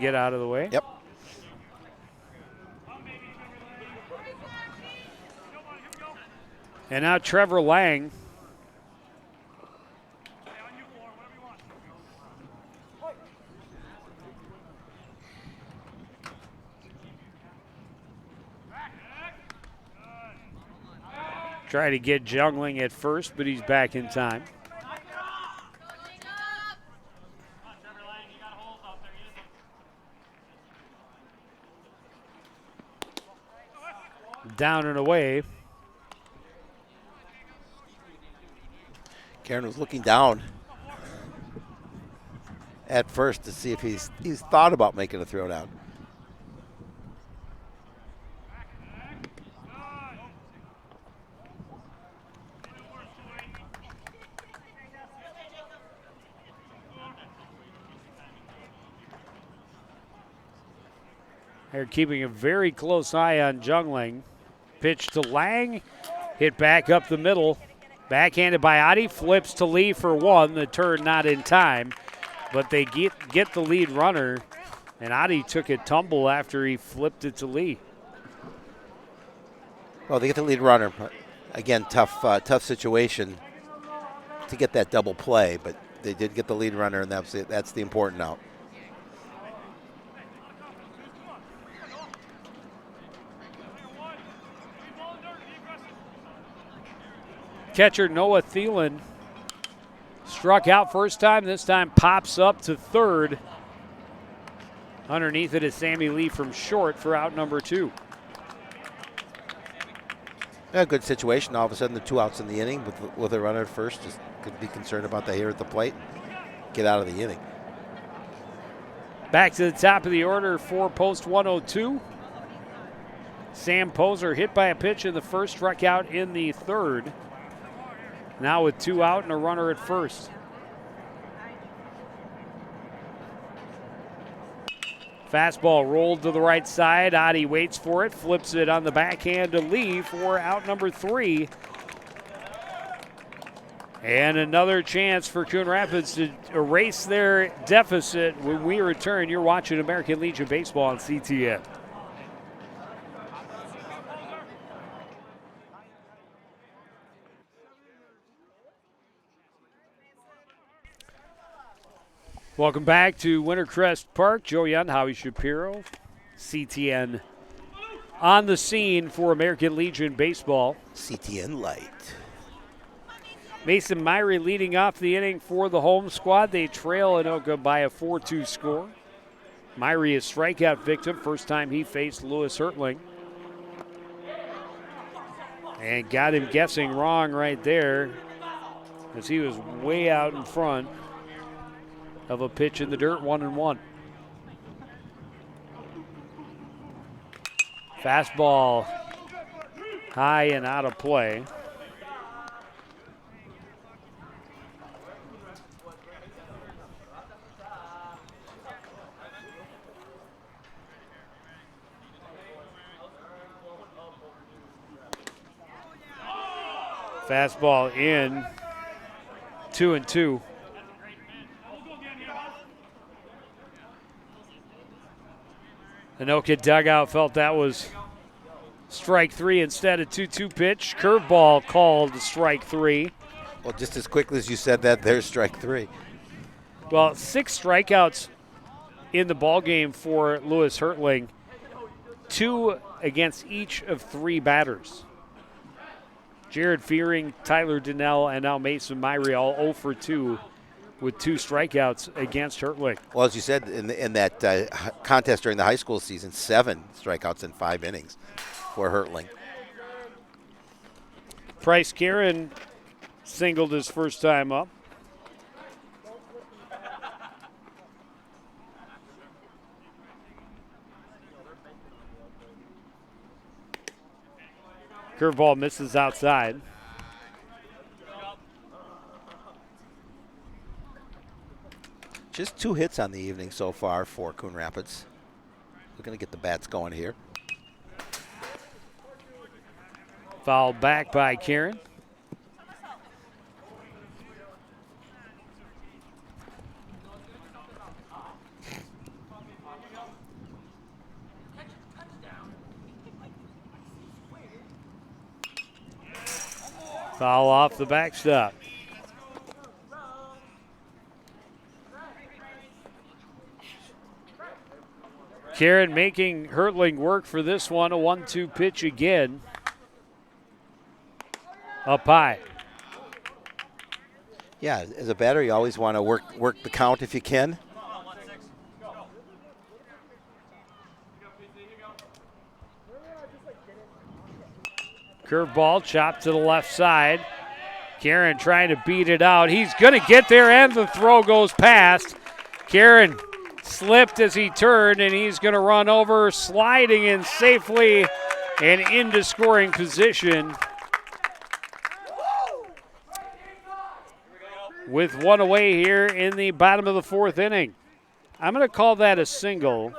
get out of the way. Yep. And now Trevor Lang. Try to get Jungling at first, but he's back in time. Down and away. Karen was looking down at first to see if he's thought about making a throw down. They're keeping a very close eye on Jungling. Pitch to Lang, hit back up the middle. Backhanded by Adi, flips to Lee for one. The turn not in time, but they get the lead runner, and Adi took a tumble after he flipped it to Lee. Well, they get the lead runner, but again, tough situation to get that double play, but they did get the lead runner, and that's the important out. Catcher Noah Thielen struck out first time. This time pops up to third. Underneath it is Sammy Lee from short for out number 2. Yeah, good situation. All of a sudden, the 2 outs in the inning with a runner at first. Just could be concerned about that here at the plate. Get out of the inning. Back to the top of the order for post 102. Sam Poser hit by a pitch in the first, struck out in the third. Now with 2 out and a runner at first. Fastball rolled to the right side. Adi waits for it, flips it on the backhand to Lee for out number 3. And another chance for Coon Rapids to erase their deficit. When we return, you're watching American Legion Baseball on CTN. Welcome back to Wintercrest Park. Joe Young, Howie Shapiro, CTN on the scene for American Legion Baseball. CTN Light. Mason Myrie leading off the inning for the home squad. They trail Anoka by a 4-2 score. Myrie, a strikeout victim, first time he faced Lewis Hertling. And got him guessing wrong right there, as he was way out in front of a pitch in the dirt, 1-1. Fastball high and out of play. Fastball in, 2-2. Anoka dugout felt that was strike 3 instead of 2-2 pitch. Curveball called strike 3. Well, just as quickly as you said that, there's strike 3. Well, 6 strikeouts in the ballgame for Lewis Hertling. 2 against each of 3 batters. Jared Fearing, Tyler Donnell, and now Mason Myrie all 0 for 2 with 2 strikeouts against Hertling. Well, as you said, in that contest during the high school season, 7 strikeouts in 5 innings for Hertling. Bryce Karen singled his first time up. Curveball misses outside. Just 2 hits on the evening so far for Coon Rapids. We're going to get the bats going here. Fouled back by Karen. Foul off the backstop. Karen making Hertling work for this one. A 1-2 pitch again. Up high. Yeah, as a batter, you always want to work the count if you can. Curveball chopped to the left side. Karen trying to beat it out. He's going to get there, and the throw goes past. Kieran slipped as he turned, and he's going to run over, sliding in safely and into scoring position. With one away here in the bottom of the fourth inning. I'm going to call that a single.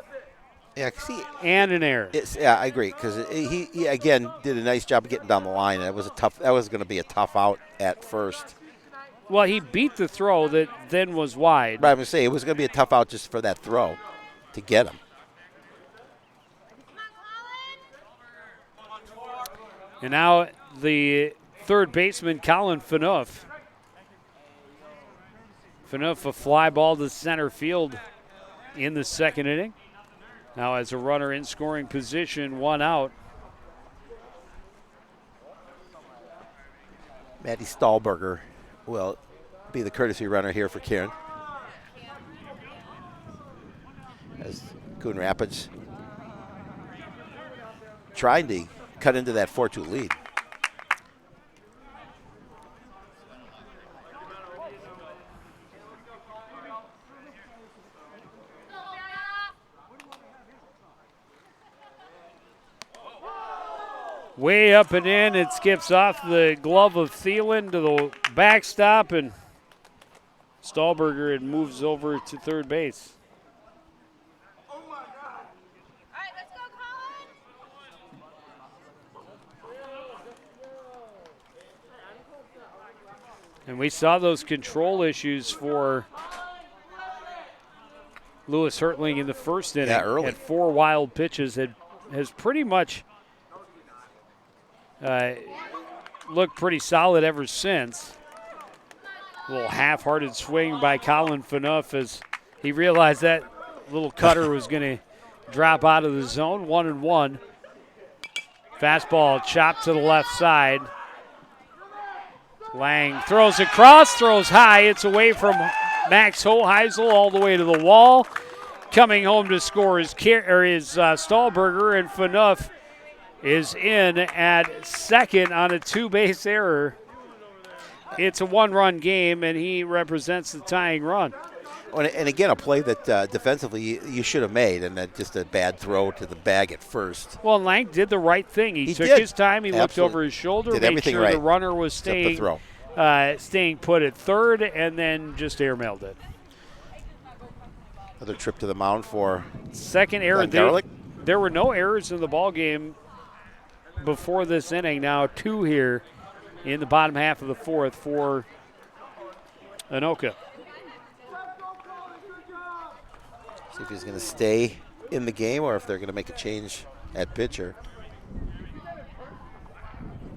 Yeah, see, and an error. Yeah, I agree because he again did a nice job of getting down the line. And that was going to be a tough out at first. Well, he beat the throw that then was wide. But I'm going to say it was going to be a tough out just for that throw to get him. And now the third baseman, Colin Phaneuf. Phaneuf, a fly ball to center field in the second inning. Now as a runner in scoring position, one out. Matty Stahlberger will be the courtesy runner here for Kieran. As Coon Rapids trying to cut into that 4-2 lead. Way up and in, it skips off the glove of Thielen to the backstop, and Stahlberger, it moves over to third base. And we saw those control issues for Lewis Hertling in the first inning. Yeah, early. Had 4 wild pitches, has pretty much looked pretty solid ever since. A little half-hearted swing by Colin Phaneuf as he realized that little cutter was going to drop out of the zone. 1-1. Fastball chopped to the left side. Lang throws across, throws high. It's away from Max Hoheisel all the way to the wall. Coming home to score is Stahlberger, and Phaneuf is in at second on a 2-base error. It's a 1-run game, and he represents the tying run. And again, a play that defensively you should have made, and that just a bad throw to the bag at first. Well, Lang did the right thing. He took his time. He looked over his shoulder, made sure the runner was staying put at third, and then just airmailed it. Another trip to the mound for second error. There were no errors in the ball game before this inning. Now 2 here in the bottom half of the fourth for Anoka. See if he's going to stay in the game or if they're going to make a change at pitcher.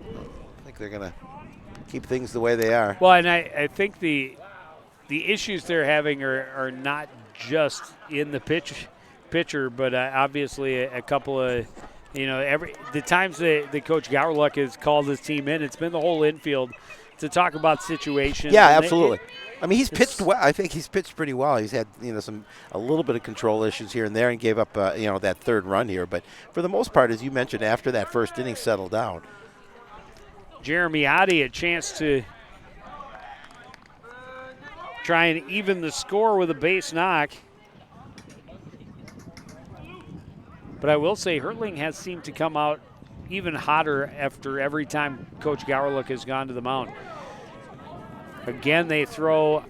I think they're going to keep things the way they are. Well, and I think the issues they're having are not just in the pitcher, but obviously a couple of, the times that Coach Gowerluck has called his team in, it's been the whole infield to talk about situations. Yeah, absolutely. He's pitched well. I think he's pitched pretty well. He's had a little bit of control issues here and there, and gave up that third run here. But for the most part, as you mentioned, after that first inning settled down, Jeremy Oddie a chance to try and even the score with a base knock. But I will say Hertling has seemed to come out even hotter after every time Coach Gowerluck has gone to the mound. Again, they throw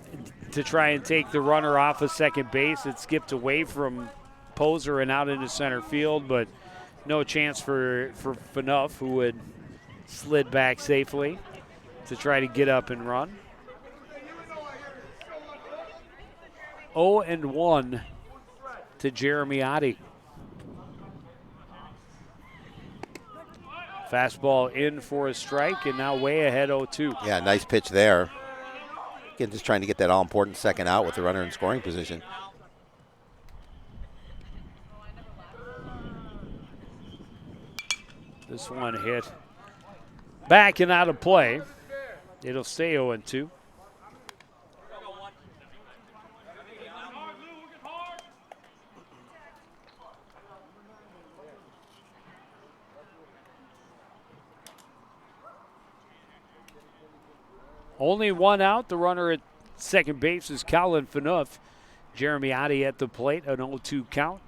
to try and take the runner off of second base. It skipped away from Poser and out into center field, but no chance for Phaneuf, who had slid back safely to try to get up and run. 0-1 to Jeremy Oddie. Fastball in for a strike, and now way ahead 0-2. Yeah, nice pitch there. Again, just trying to get that all-important second out with the runner in scoring position. This one hit back and out of play. It'll stay 0-2. Only one out. The runner at second base is Colin Phaneuf. Jeremy Oddie at the plate, an 0-2 count.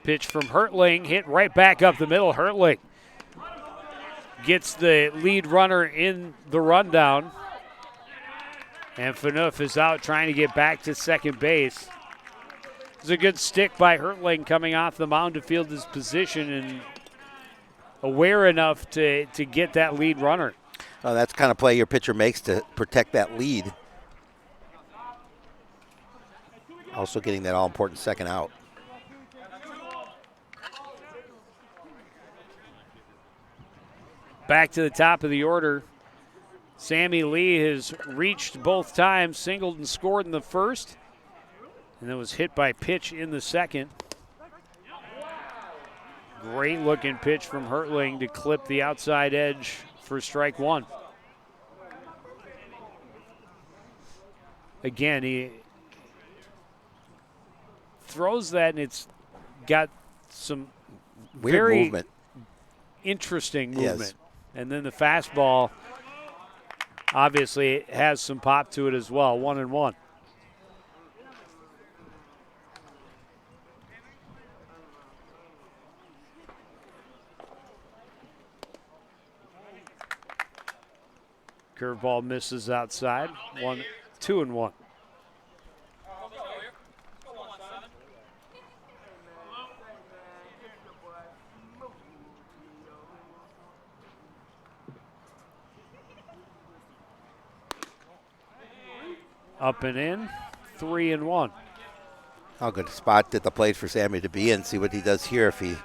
Pitch from Hertling, hit right back up the middle. Hertling gets the lead runner in the rundown. And Phaneuf is out trying to get back to second base. It's a good stick by Hertling coming off the mound to field his position and aware enough to get that lead runner. Oh, that's the kind of play your pitcher makes to protect that lead. Also getting that all-important second out. Back to the top of the order. Sammy Lee has reached both times, singled and scored in the first, and then was hit by pitch in the second. Great looking pitch from Hertling to clip the outside edge for strike one. Again, he throws that, and it's got some Weird very movement. interesting movement. Yes. And then the fastball obviously has some pop to it as well. 1-1. Curveball misses outside. 2-1. Up and in, 3-1. How good spot at the plate for Sammy to be in. See what he does here. If he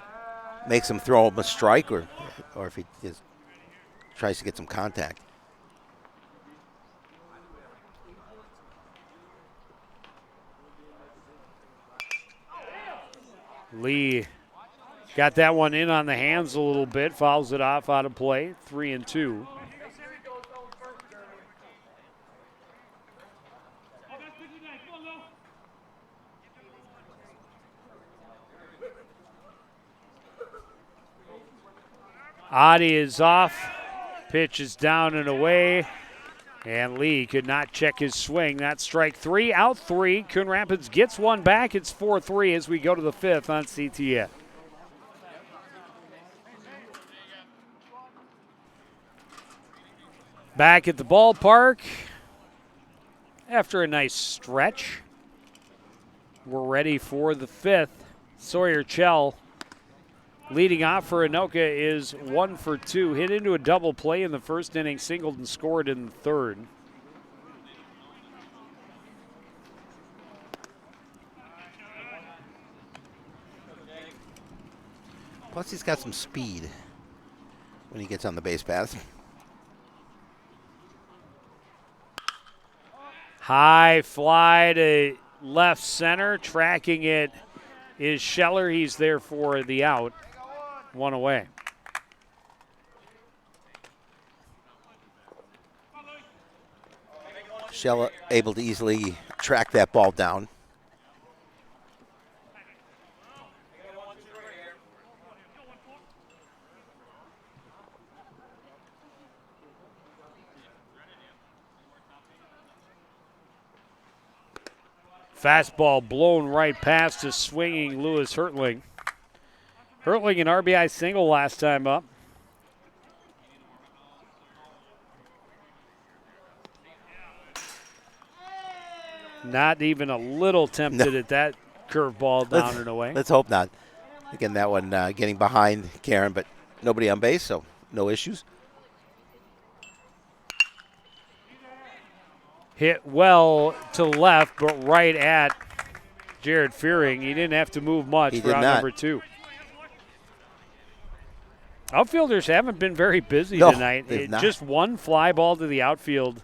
makes him throw him a strike, or if he just tries to get some contact. Lee got that one in on the hands a little bit, fouls it off out of play, 3-2. Adi is off, pitch is down and away, and Lee could not check his swing. That's strike three, out three. Coon Rapids gets one back. It's 4-3 as we go to the fifth on CTN. Back at the ballpark after a nice stretch. We're ready for the fifth. Sawyer Chell leading off for Anoka is 1 for 2. Hit into a double play in the first inning, singled and scored in the third. Plus, he's got some speed when he gets on the base paths. High fly to left center. Tracking it is Scheller. He's there for the out. One away. Shella able to easily track that ball down. Fastball blown right past a swinging Lewis Hertling. Hertling an RBI single last time up. Not even a little tempted at that curveball down and away. Let's hope not. Again, that one getting behind Karen, but nobody on base, so no issues. Hit well to left, but right at Jared Fearing. He didn't have to move much for out number 2. Outfielders haven't been very busy tonight. Just one fly ball to the outfield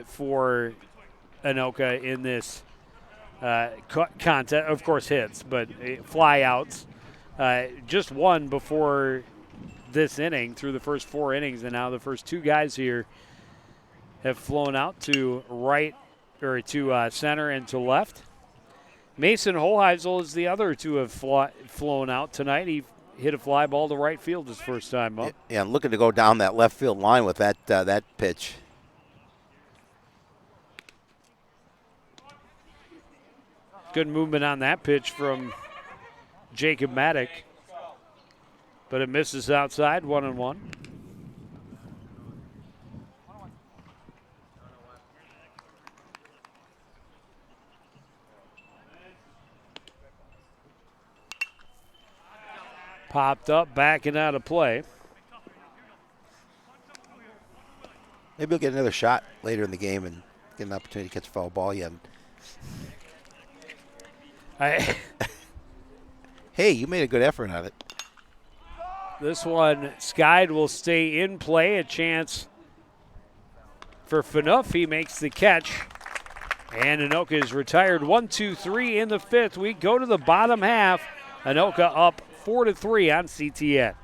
for Anoka in this contest. Of course, hits, but fly outs. Just one before this inning through the first 4 innings, and now the first 2 guys here have flown out to right or to center and to left. Mason Holheisel is the other to have flown out tonight. He hit a fly ball to right field his first time up. Yeah, and looking to go down that left field line with that pitch. Good movement on that pitch from Jacob Maddock. But it misses outside, 1-1. Popped up, backing out of play. Maybe he'll get another shot later in the game and get an opportunity to catch a foul ball again. Hey, you made a good effort on it. This one, Skied will stay in play. A chance for Phaneuf. He makes the catch. And Anoka is retired. 1-2-3 in the fifth. We go to the bottom half. Anoka up 4-3 on CTN.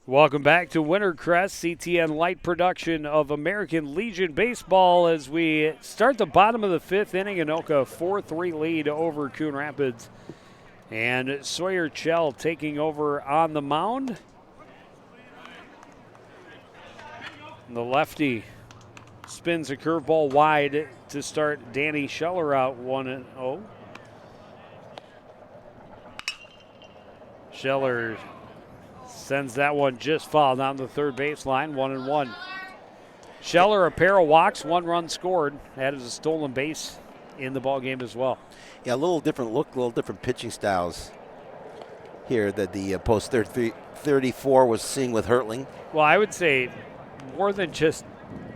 Welcome back to Wintercrest, CTN Light production of American Legion Baseball as we start the bottom of the fifth inning. Anoka 4-3 lead over Coon Rapids. And Sawyer Chell taking over on the mound. And the lefty spins a curveball wide to start Danny Scheller out 1-0. Scheller sends that one just foul down the third baseline, 1-1. Scheller, a pair of walks, 1 run scored. That is a stolen base in the ball game as well. Yeah, a little different look, a little different pitching styles here that the post 34 was seeing with Hertling. Well, I would say more than just.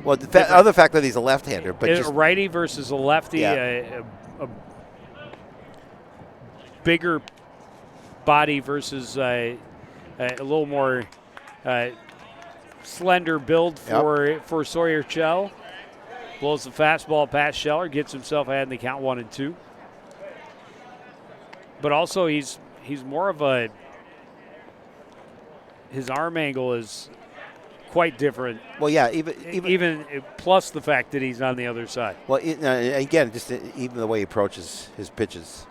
Well, the other fact that he's a left-hander, but a just righty versus a lefty, yeah. a bigger body versus a little more slender build for Sawyer Chell. Blows the fastball past Scheller, gets himself ahead in the count 1-2. But also he's more of a, his arm angle is quite different. Well, yeah, even plus the fact that he's on the other side. Well, again, just even the way he approaches his pitches.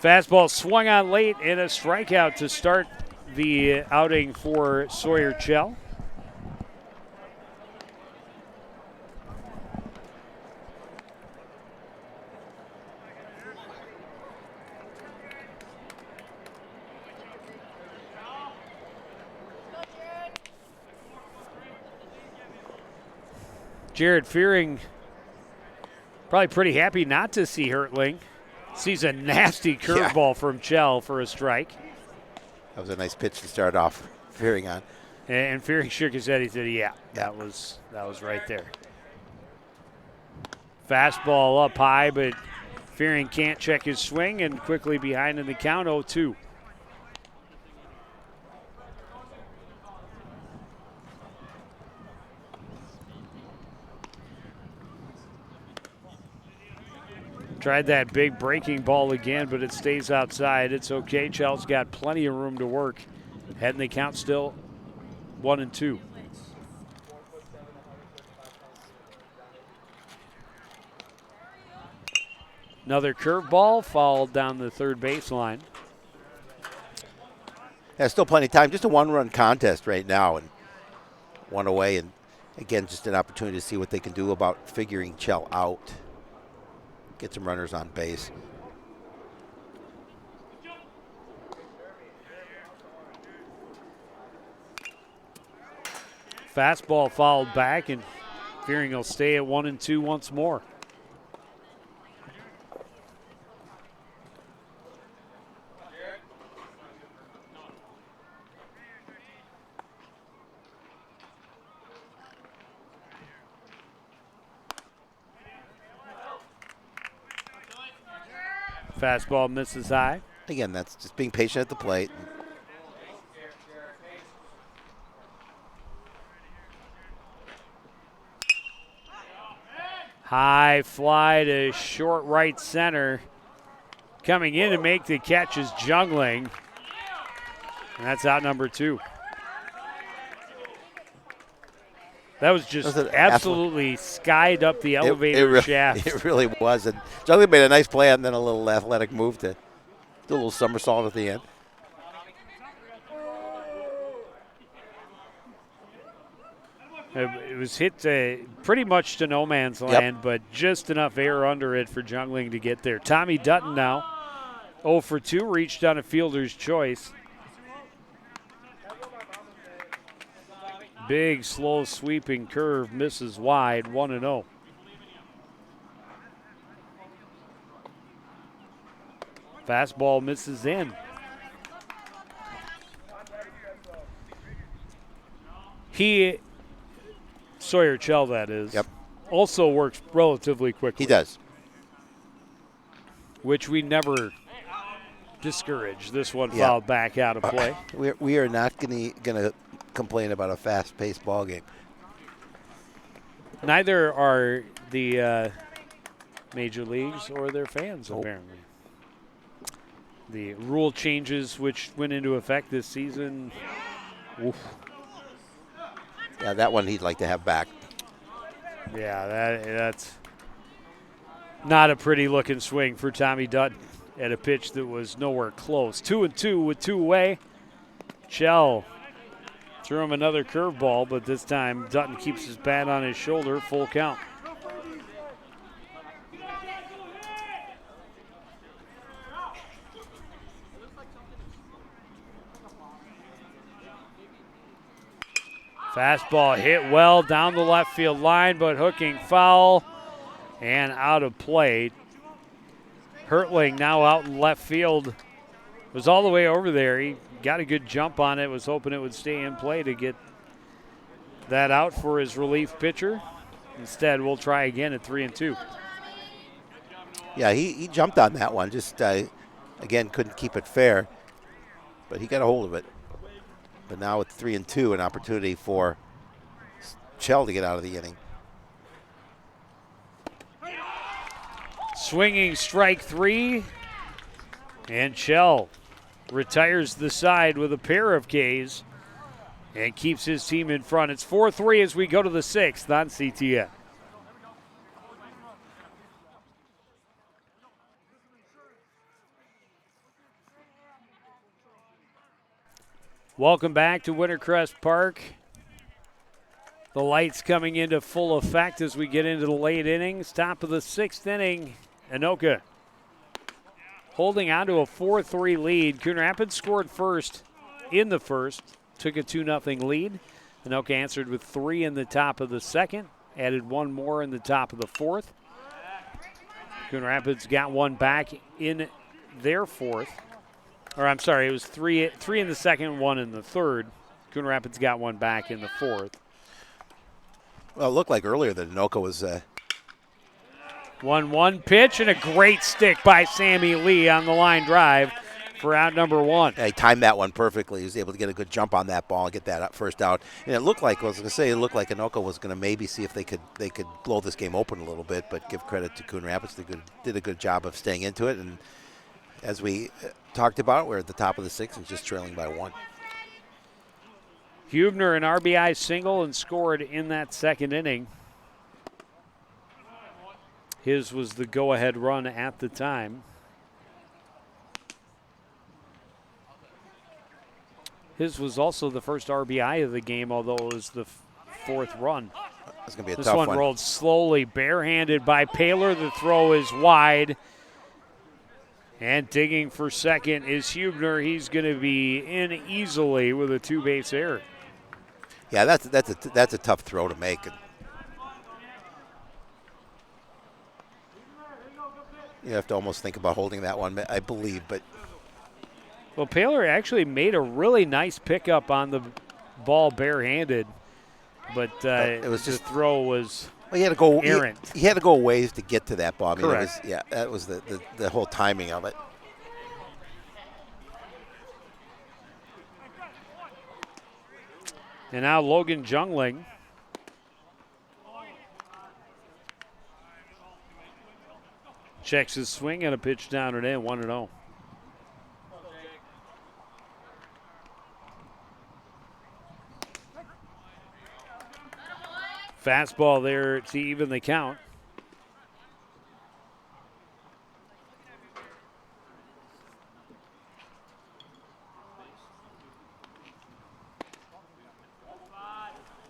Fastball swung on late and a strikeout to start the outing for Sawyer Chell. Jared Fearing probably pretty happy not to see Hertling. Sees a nasty curveball from Chell for a strike. That was a nice pitch to start off Fearing on. And Fearing shook his head. He said, yeah, that was right there. Fastball up high, but Fearing can't check his swing and quickly behind in the count, 0-2. Tried that big breaking ball again, but it stays outside. It's okay. Chell's got plenty of room to work. Heading the count still 1-2. Another curveball fouled down the third baseline. Yeah, still plenty of time. Just a 1-run contest right now, and 1 away. And again, just an opportunity to see what they can do about figuring Chell out. Get some runners on base. Fastball fouled back, and Fearing will stay at 1-2 once more. Fastball misses high. Again, that's just being patient at the plate. High fly to short right center. Coming in to make the catch is Jungling. And that's out number 2. That was just an absolutely skied up the elevator shaft. It really was. And Jungling made a nice play and then a little athletic move to do a little somersault at the end. It was hit pretty much to no man's land, but just enough air under it for Jungling to get there. Tommy Dutton now, 0 for 2, reached on a fielder's choice. Big, slow, sweeping curve, misses wide, 1-0. Fastball misses in. Sawyer Chell, that is, also works relatively quickly. He does. Which we never discourage. This one fouled back out of play. We are not going to complain about a fast-paced ball game. Neither are the major leagues or their fans, apparently. The rule changes which went into effect this season. Oof. Yeah, that one he'd like to have back. Yeah, that's not a pretty looking swing for Tommy Dutton at a pitch that was nowhere close. 2-2 with 2 away. Chell threw him another curveball, but this time Dutton keeps his bat on his shoulder, full count. Fastball hit well down the left field line, but hooking foul and out of play. Hertling now out in left field. Was all the way over there. He got a good jump on it, was hoping it would stay in play to get that out for his relief pitcher. Instead, we'll try again at 3-2. Yeah, he jumped on that one. Just, again, couldn't keep it fair, but he got a hold of it. But now with 3-2, an opportunity for Chell to get out of the inning. Swinging strike 3, and Chell retires the side with a pair of Ks and keeps his team in front. It's 4-3 as we go to the 6th on CTN. Welcome back to Wintercrest Park. The lights coming into full effect as we get into the late innings. Top of the 6th inning, Anoka holding on to a 4-3 lead. Coon Rapids scored first in the first, took a 2-0 lead. Anoka answered with 3 in the top of the 2nd, added 1 more in the top of the 4th. Coon Rapids got 1 back in their 4th. Or I'm sorry, it was three in the 2nd, 1 in the 3rd. Coon Rapids got 1 back in the 4th. Well, it looked like earlier that Anoka was 1-1 pitch and a great stick by Sammy Lee on the line drive for out number 1. he timed that one perfectly. He was able to get a good jump on that ball and get that first out. And it looked like, Anoka was going to maybe see if they could blow this game open a little bit, but give credit to Coon Rapids. They did a good job of staying into it. And as we talked about, we're at the top of the 6th and just trailing by 1. Hubner an RBI single and scored in that 2nd inning. His was the go-ahead run at the time. His was also the first RBI of the game, although it was the 4th run. It's going to be a this tough one. Rolled slowly, barehanded by Paler. The throw is wide. And digging for second is Hubner. He's going to be in easily with a 2-base error. Yeah, that's a tough throw to make. You have to almost think about holding that one, I believe. But well, Paler actually made a really nice pickup on the ball barehanded, but it was the just throw was he had to go errant. He had to go ways to get to that ball. I mean, correct. That was the whole timing of it. And now Logan Jungling. Checks his swing and a pitch down and in, 1-0. Fastball there to even the count.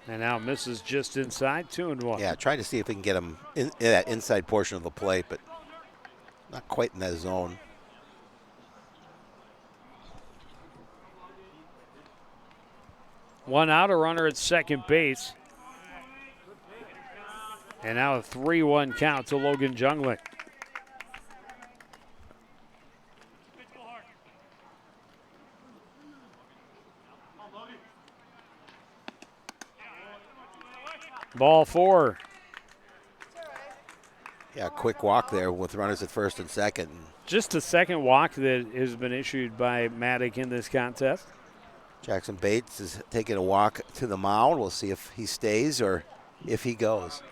And now misses just inside, 2-1. Yeah, trying to see if we can get him in that inside portion of the plate, but not quite in that zone. One out, a runner at second base. And now a 3-1 count to Logan Jungling. Ball 4. Yeah, quick walk there with runners at first and second. Just a second walk that has been issued by Maddock in this contest. Jackson Bates is taking a walk to the mound. We'll see if he stays or if he goes.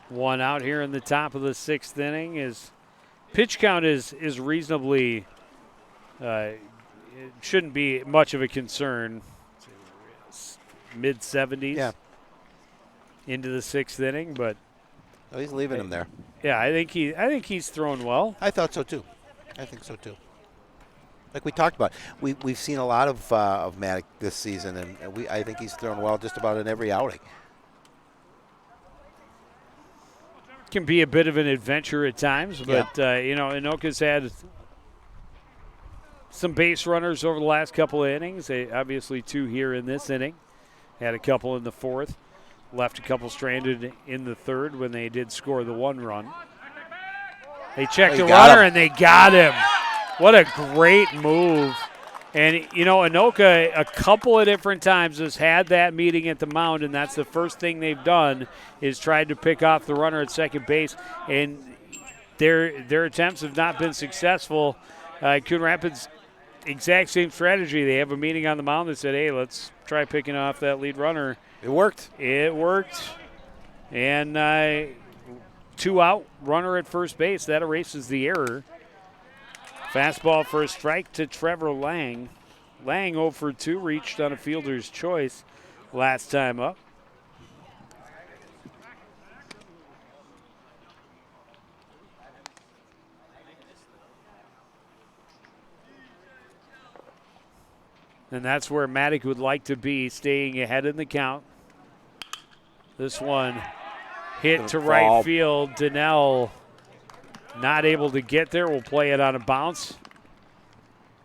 One out here in the top of the 6th inning. His pitch count is reasonably, it shouldn't be much of a concern. Mid-70s. Yeah. Into the 6th inning, but Oh, he's leaving him there. yeah, I think he's thrown well. I thought so too. I think so too. Like we talked about, we've seen a lot of Maddox this season, and I think he's thrown well just about in every outing. Can be a bit of an adventure at times, but Anoka's had some base runners over the last couple of innings. They, obviously 2 here in this inning. Had a couple in the 4th. Left a couple stranded in the 3rd when they did score the 1 run. They checked the runner and they got him. What a great move. And, Anoka a couple of different times has had that meeting at the mound, and that's the first thing they've done is tried to pick off the runner at second base. And their attempts have not been successful. Coon Rapids, exact same strategy. They have a meeting on the mound that said, hey, let's try picking off that lead runner. It worked. It worked. And 2 out, runner at first base. That erases the error. Fastball for a strike to Trevor Lang. Lang 0 for 2, reached on a fielder's choice last time up. And that's where Maddock would like to be, staying ahead in the count. This one hit to right field. Donnell not able to get there. We'll play it on a bounce.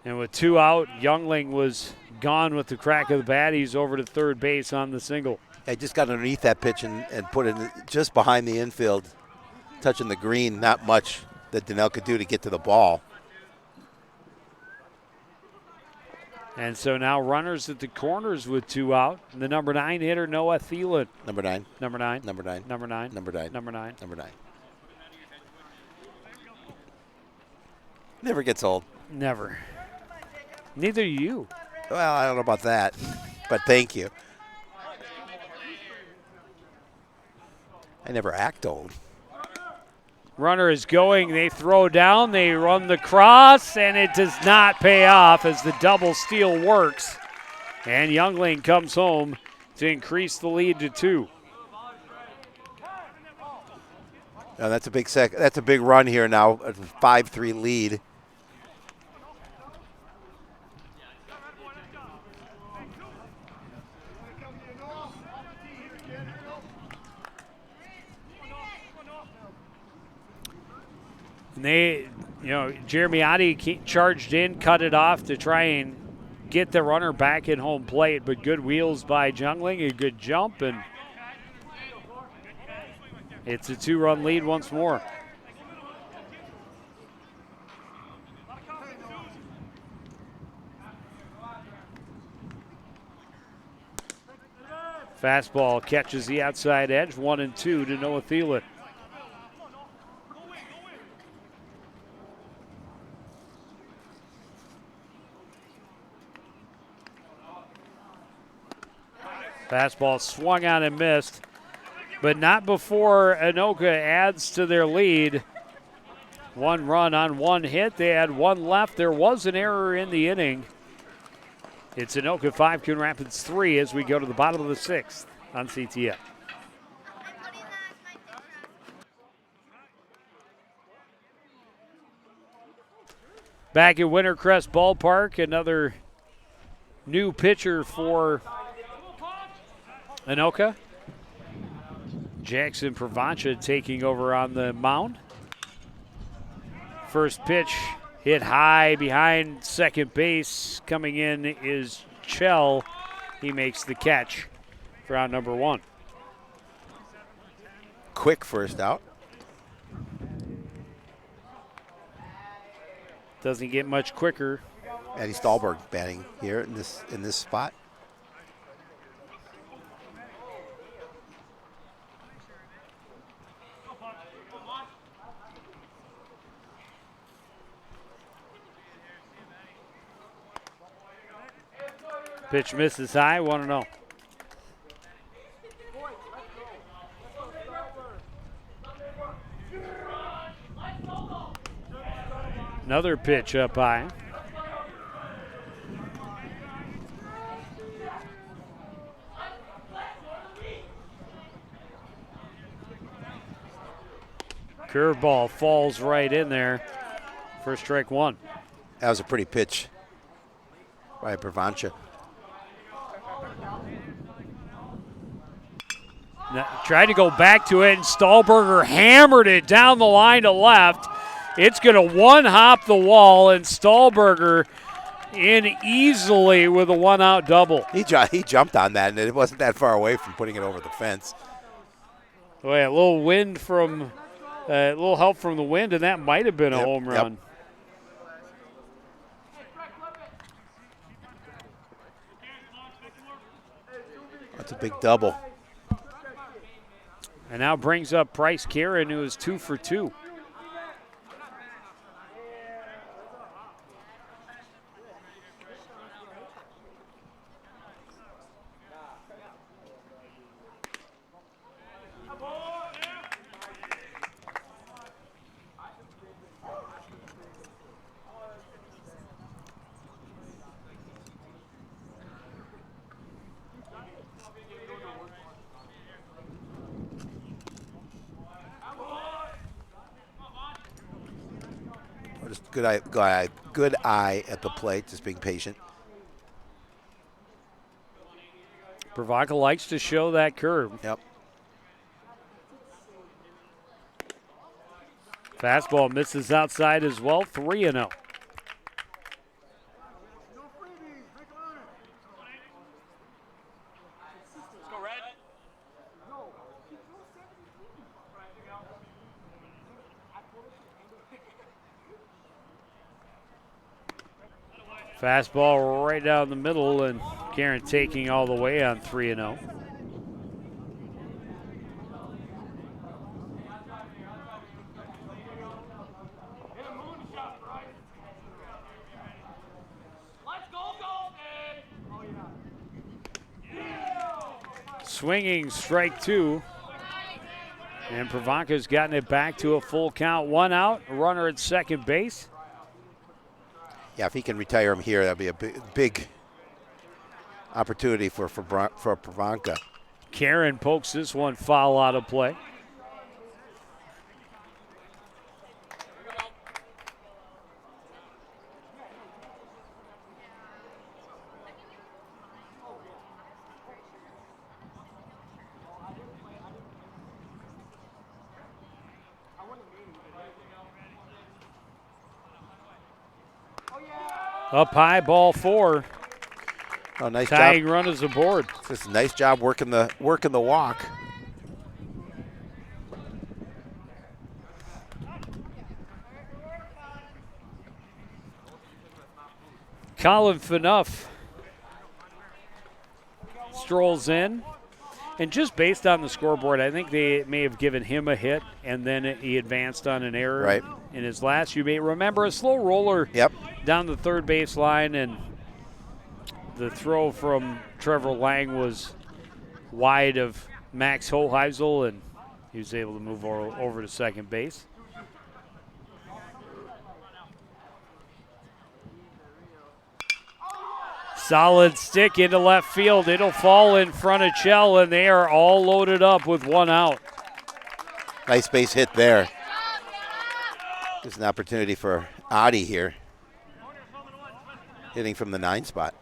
And with 2 out, Youngling was gone with the crack of the bat. He's over to third base on the single. I just got underneath that pitch and put it just behind the infield, touching the green. Not much that Donnell could do to get to the ball. And so now runners at the corners with 2 out. And the number 9 hitter, Noah Thielen. Number 9. Number 9. Number 9. Number 9. Number 9. Number 9. Number 9. Never gets old. Never. Neither you. Well, I don't know about that, but thank you. I never act old. Runner is going. They throw down. They run the cross, and it does not pay off as the double steal works. And Youngling comes home to increase the lead to 2. Now that's a big That's a big run here now. A 5-3 lead. And they, Jeremy Oddie charged in, cut it off to try and get the runner back in home plate, but good wheels by Youngling, a good jump, and it's a 2-run lead once more. Fastball catches the outside edge, 1-2 to Noah Thielen. Fastball swung on and missed, but not before Anoka adds to their lead. One run on one hit. They had one left. There was an error in the inning. It's Anoka 5, Coon Rapids 3 as we go to the bottom of the 6th on CTN. Back at Wintercrest Ballpark, another new pitcher for Anoka. Jackson Provancha taking over on the mound. First pitch hit high behind second base. Coming in is Chell. He makes the catch for out number 1. Quick first out. Doesn't get much quicker. Eddie Stahlberg batting here in this spot. Pitch misses high, 1-0. Another pitch up high. Curveball falls right in there for strike 1. That was a pretty pitch by Provancha. Tried to go back to it, and Stahlberger hammered it down the line to left. It's going to one-hop the wall, and Stahlberger in easily with a one-out double. He jumped on that, and it wasn't that far away from putting it over the fence. Boy, a little wind from, a little help from the wind, and that might have been a home run. Yep. That's a big double. And now brings up Bryce Karen, who is 2 for 2. Just good eye at the plate, just being patient. Provancha likes to show that curve. Yep. Fastball misses outside as well, 3-0. Fastball right down the middle, and Karen taking all the way on 3-0. Swinging strike 2. And Provancha's gotten it back to a full count. 1 out, a runner at second base. Yeah, if he can retire him here, that'd be a big opportunity for Provancha. Karen pokes this one foul out of play. Up high, ball 4. Oh, nice Tying job. run is aboard. Just a nice job working the walk. Colin Phaneuf strolls in. And just based on the scoreboard, I think they may have given him a hit, and then he advanced on an error in his last. You may remember a slow roller down the third base line, and the throw from Trevor Lang was wide of Max Hoheisel, and he was able to move over to second base. Solid stick into left field. It'll fall in front of Chell, and they are all loaded up with one out. Nice base hit there. There's an opportunity for Adi here. Hitting from the 9 spot.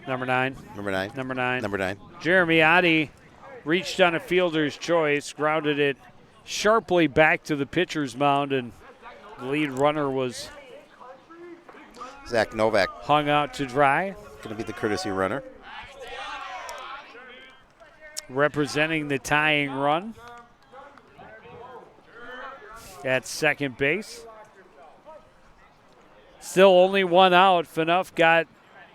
Number 9. Number 9. Number 9. Number 9. Jeremy Adi reached on a fielder's choice, grounded it sharply back to the pitcher's mound, and the lead runner was Zach Novak. Hung out to dry. Going to be the courtesy runner. Representing the tying run at second base. Still only one out. Phaneuf got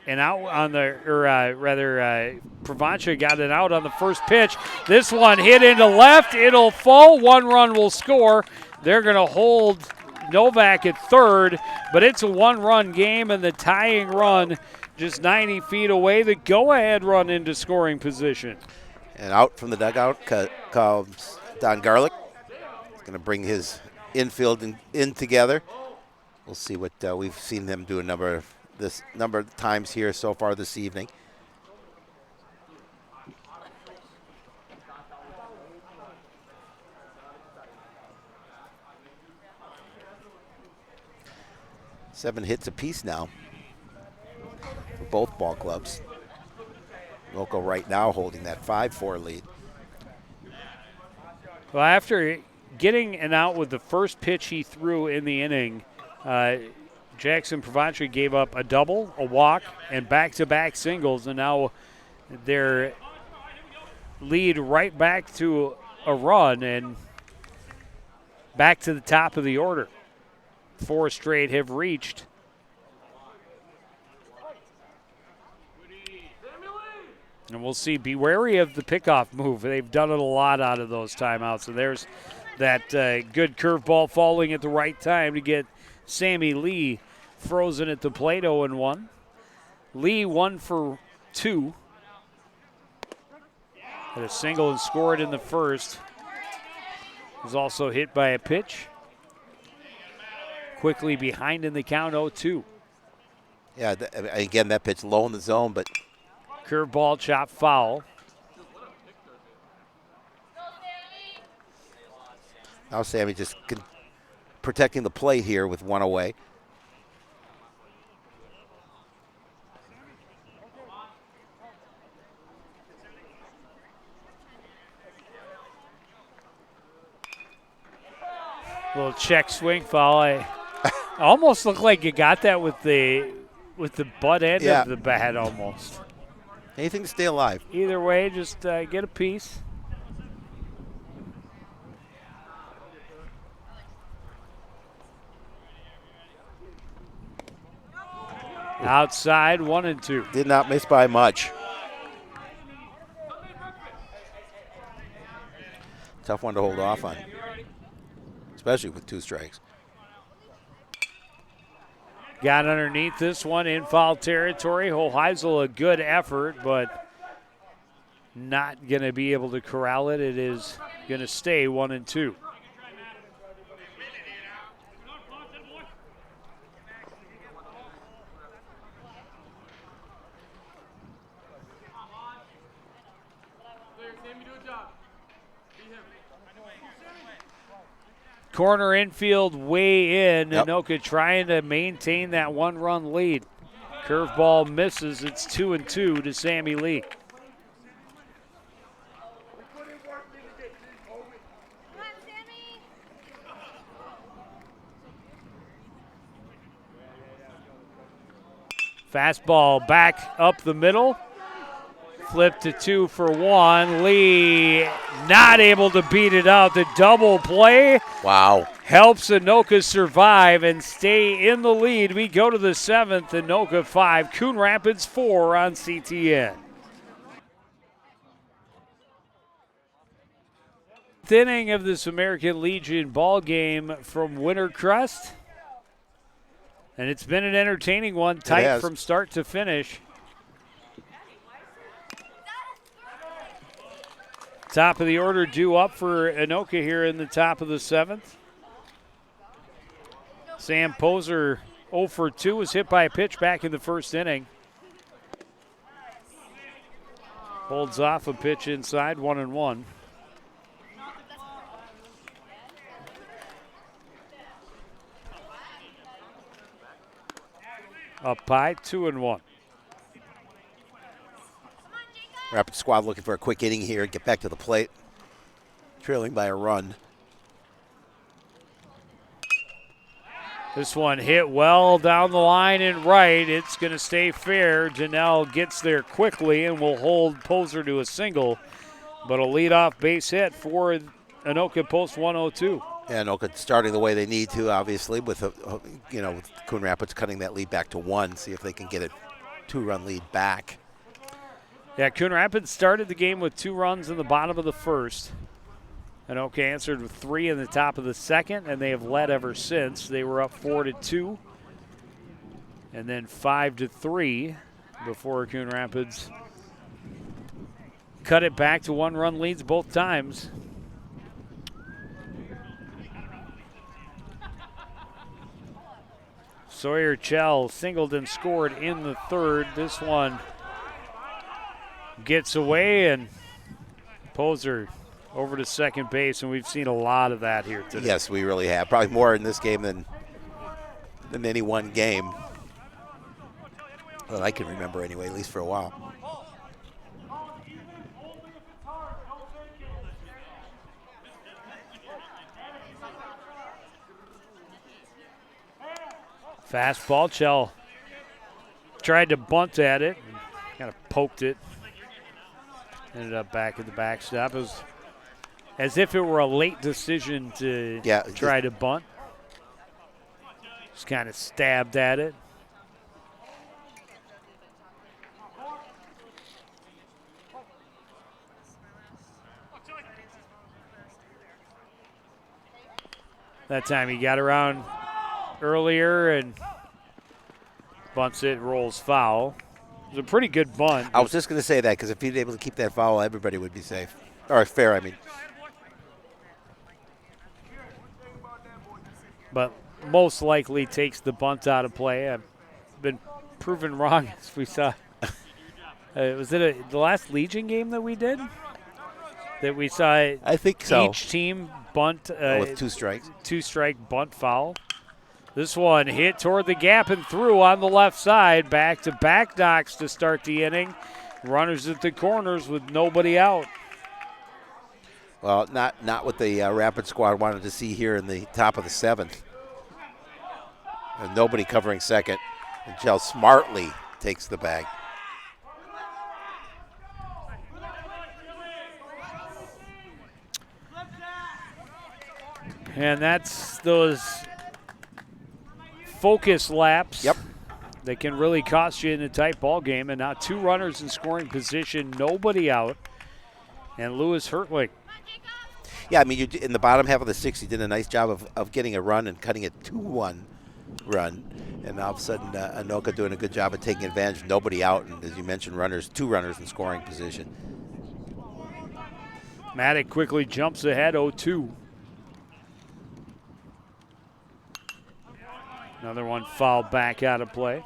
an out on the, Provencha got an out on the first pitch. This one hit into left. It'll fall. One run will score. They're going to hold Novak at third, but it's a one-run game, and the tying run just 90 feet away. The go-ahead run into scoring position. And out from the dugout comes Don Garlick. He's going to bring his infield in together. We'll see what we've seen them do a number of times here so far this evening. Seven hits apiece now for both ball clubs. Anoka right now holding that 5-4 lead. Well, after getting an out with the first pitch he threw in the inning, Jackson Provencha gave up a double, a walk, and back-to-back singles, and now their lead right back to a run and back to the top of the order. 4 straight have reached. And we'll see. Be wary of the pickoff move. They've done it a lot out of those timeouts. And there's that good curveball falling at the right time to get Sammy Lee frozen at the plate. 0-1. Lee 1 for 2. Had a single and scored in the first. Was also hit by a pitch. Quickly behind in the count, 0-2. Yeah, again, that pitch low in the zone, but curveball, chop foul. Now Sammy just protecting the plate here with one away. Little check swing foul. I almost looked like you got that with the butt end of the bat almost. Anything to stay alive. Either way, just get a piece. Outside, 1-2. Did not miss by much. Tough one to hold off on, especially with 2 strikes. Got underneath this one in foul territory. Hoheisel, a good effort, but not going to be able to corral it. It is going to stay 1-2. Corner infield way in. Anoka trying to maintain that 1-run lead. Curveball misses. It's 2-2 to Sammy Lee. Fastball back up the middle. Flip to 2 for 1. Lee not able to beat it out. The double play. Wow. Helps Anoka survive and stay in the lead. We go to the 7th. Anoka 5. Coon Rapids 4 on CTN. Inning of this American Legion ball game from Wintercrest. And it's been an entertaining one. Tight from start to finish. Top of the order due up for Anoka here in the top of the 7th. Sam Poser 0 for 2, was hit by a pitch back in the first inning. Holds off a pitch inside, 1-1. Up high, 2-1. Rapid squad looking for a quick inning here, get back to the plate. Trailing by a run. This one hit well down the line and right. It's going to stay fair. Janelle gets there quickly and will hold Poser to a single. But a leadoff base hit for Anoka post 102. And Anoka starting the way they need to, obviously, with with Coon Rapids cutting that lead back to 1. See if they can get a 2-run lead back. Yeah, Coon Rapids started the game with 2 runs in the bottom of the first. Anoka answered with 3 in the top of the second, and they have led ever since. They were up 4-2, and then 5-3 before Coon Rapids cut it back to 1-run leads both times. Sawyer Chell singled and scored in the third. This one gets away, and Poser over to second base, and we've seen a lot of that here today. Yes, we really have. Probably more in this game than any one game. Well, I can remember anyway, at least for a while. Fastball, Chell tried to bunt at it, kind of poked it. Ended up back at the backstop. It was as if it were a late decision to try to bunt. Just kind of stabbed at it. That time he got around earlier and bunts it, rolls foul. It was a pretty good bunt. I was just going to say that because if he'd able to keep that foul, everybody would be safe. Or fair, I mean. But most likely takes the bunt out of play. I've been proven wrong, as we saw. Was it the last Legion game that we did? That we saw I think so. Each team bunt. With 2 strikes. 2-strike bunt foul. This one hit toward the gap and through on the left side. Back-to-back knocks to start the inning. Runners at the corners with nobody out. Well, not what the Rapid squad wanted to see here in the top of the 7th. And nobody covering second. And Chell smartly takes the bag. And that's those focus laps. Yep. They can really cost you in a tight ball game. And now 2 runners in scoring position, nobody out. And Lewis Hertling. Yeah, I mean, in the bottom half of the 6th, he did a nice job of getting a run and cutting it 2-1 run. And all of a sudden, Anoka doing a good job of taking advantage. Nobody out. And as you mentioned, 2 runners in scoring position. Maddock quickly jumps ahead, 0-2. Another one fouled back out of play.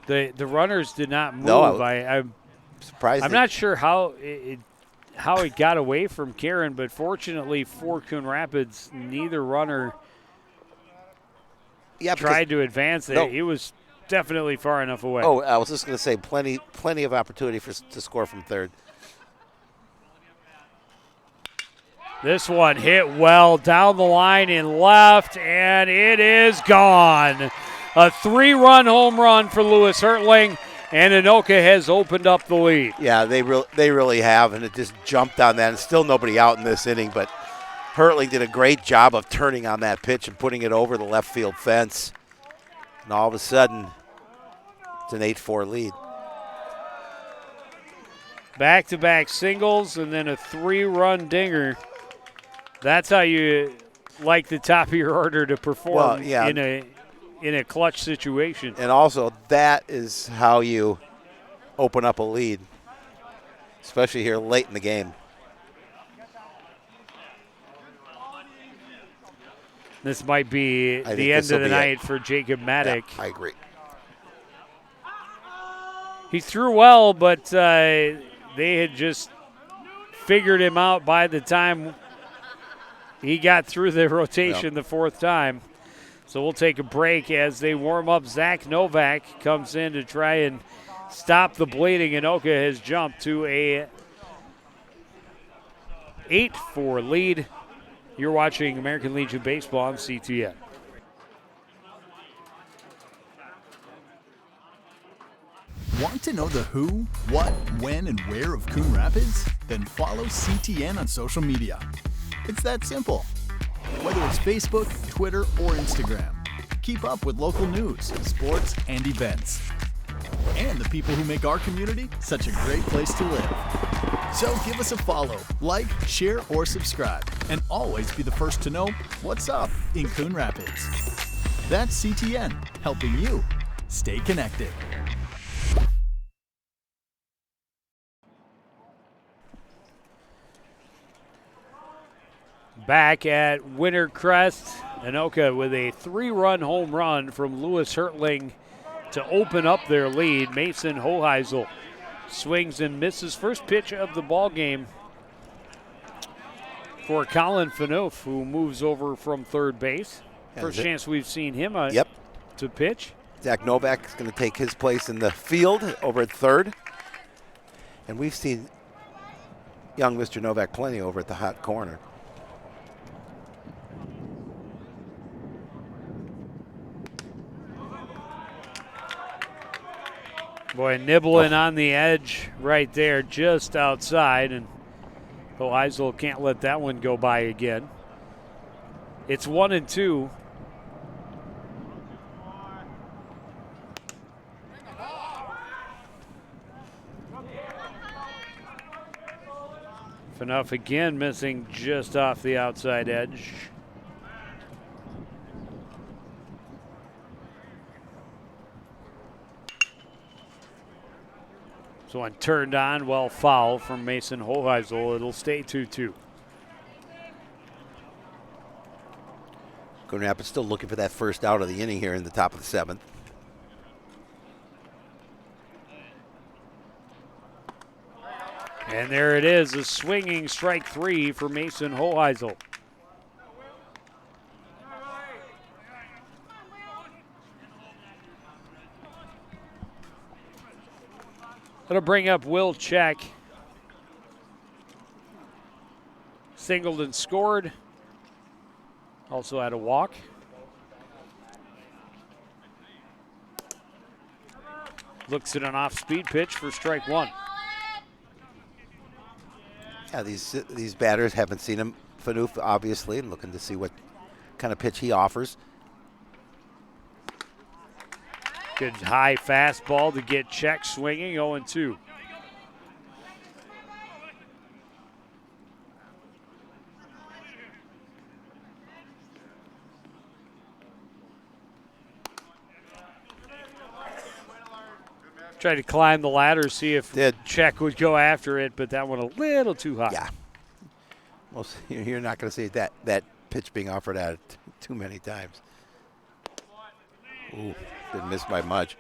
The runners did not move. No, I'm surprised. I'm not sure how it got away from Karen, but fortunately for Coon Rapids, neither runner tried to advance it. It was definitely far enough away. Oh, I was just going to say plenty of opportunity to score from third. This one hit well down the line and left, and it is gone. A 3-run home run for Lewis Hertling, and Anoka has opened up the lead. Yeah, they really have, and it just jumped on that. And still nobody out in this inning, but Hertling did a great job of turning on that pitch and putting it over the left field fence. And all of a sudden, it's an 8-4 lead. Back-to-back singles and then a 3-run dinger That's how you like the top of your order to perform Well, yeah. in a clutch situation. And also, that is how you open up a lead, especially here late in the game. This might be I think the end this'll of the be night it. for Jacob Maddock. Yeah, I agree. He threw well, but they had just figured him out by the time he got through the rotation the fourth time. So we'll take a break as they warm up. Zach Novak comes in to try and stop the bleeding. Anoka has jumped to a 8-4 lead. You're watching American Legion Baseball on CTN. Want to know the who, what, when, and where of Coon Rapids? Then follow CTN on social media. It's that simple. Whether it's Facebook, Twitter, or Instagram, keep up with local news, sports, and events. And the people who make our community such a great place to live. So give us a follow, like, share, or subscribe, and always be the first to know what's up in Coon Rapids. That's CTN, helping you stay connected. Back at Wintercrest, Anoka with a 3-run home run from Lewis Hertling to open up their lead. Mason Hoheisel swings and misses. First pitch of the ball game for Colin Phaneuf, who moves over from third base. First chance we've seen him to pitch. Zach Novak is going to take his place in the field over at third. And we've seen young Mr. Novak plenty over at the hot corner. Boy, nibbling on the edge right there, just outside, and Hoheisel can't let that one go by again. It's 1-2. Phaneuf again missing just off the outside edge. So one turned on, well foul from Mason Hoheisel. It'll stay 2-2. Coon Rapids still looking for that first out of the inning here in the top of the seventh. And there it is, a swinging strike 3 for Mason Hoheisel. That'll bring up Will Check. Singled and scored. Also had a walk. Looks at an off-speed pitch for strike 1. Yeah, these batters haven't seen him. Phaneuf, obviously, and looking to see what kind of pitch he offers. Good high fastball to get Check swinging, 0-2. Tried to climb the ladder, see if Check would go after it, but that one a little too high. Yeah. Well, you're not going to see that pitch being offered at too many times. Ooh, didn't miss by much.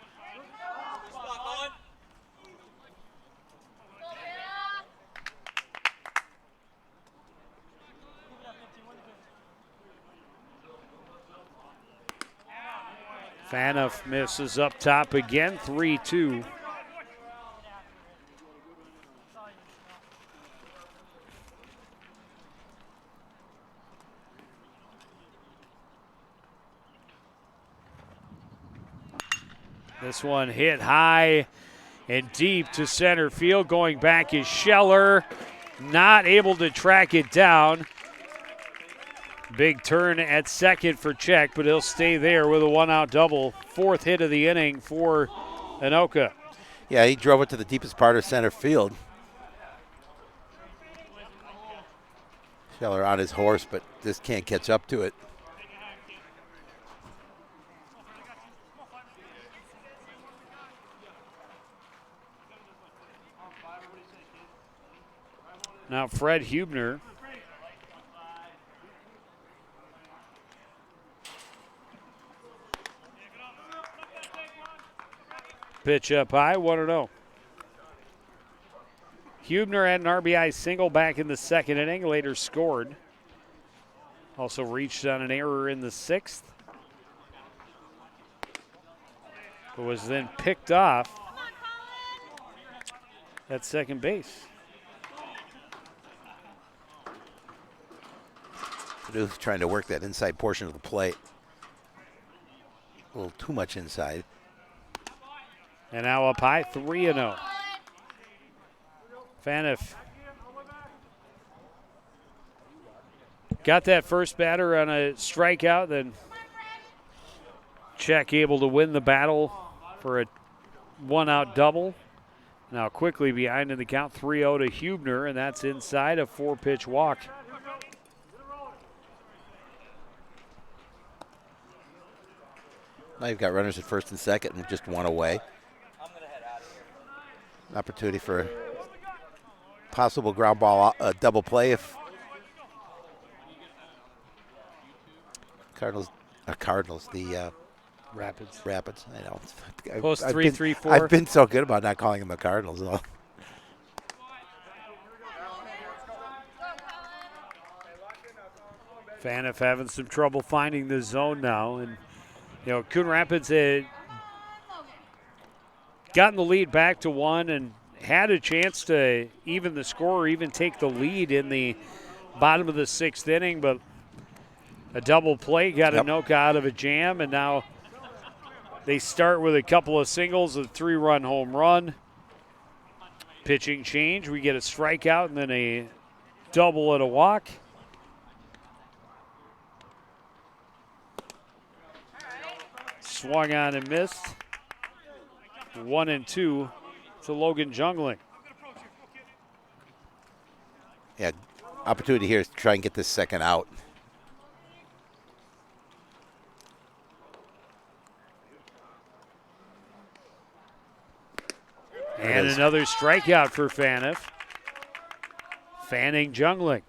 Phaneuf misses up top again, 3-2. This one hit high and deep to center field. Going back is Scheller. Not able to track it down. Big turn at second for Check, but he'll stay there with a one-out double. Fourth hit of the inning for Anoka. Yeah, he drove it to the deepest part of center field. Scheller on his horse, but just can't catch up to it. Now Fred Hubner. Pitch up high, 1-0. Hubner had an RBI single back in the second inning, later scored. Also reached on an error in the sixth, but was then picked off at second base. Purdue's trying to work that inside portion of the plate. A little too much inside. And now up high, 3-0. Phaneuf got that first batter on a strikeout, then Czech able to win the battle for a one-out double. Now quickly behind in the count, 3-0 to Hubner, and that's inside a 4-pitch walk. Now you've got runners at first and second and just one away. Opportunity for a possible ground ball double play if the Rapids. I know. Post 3-3-4. I've been so good about not calling them the Cardinals, though. Phaneuf having some trouble finding the zone now, and Coon Rapids had gotten the lead back to 1 and had a chance to even the score or even take the lead in the bottom of the 6th inning, but a double play got Anoka out of a jam, and now they start with a couple of singles, a 3-run home run. Pitching change, we get a strikeout and then a double and a walk. Swung on and missed. 1-2 to Logan Jungling. Yeah, opportunity here is to try and get this second out. And another strikeout for Phaneuf. Fanning Jungling.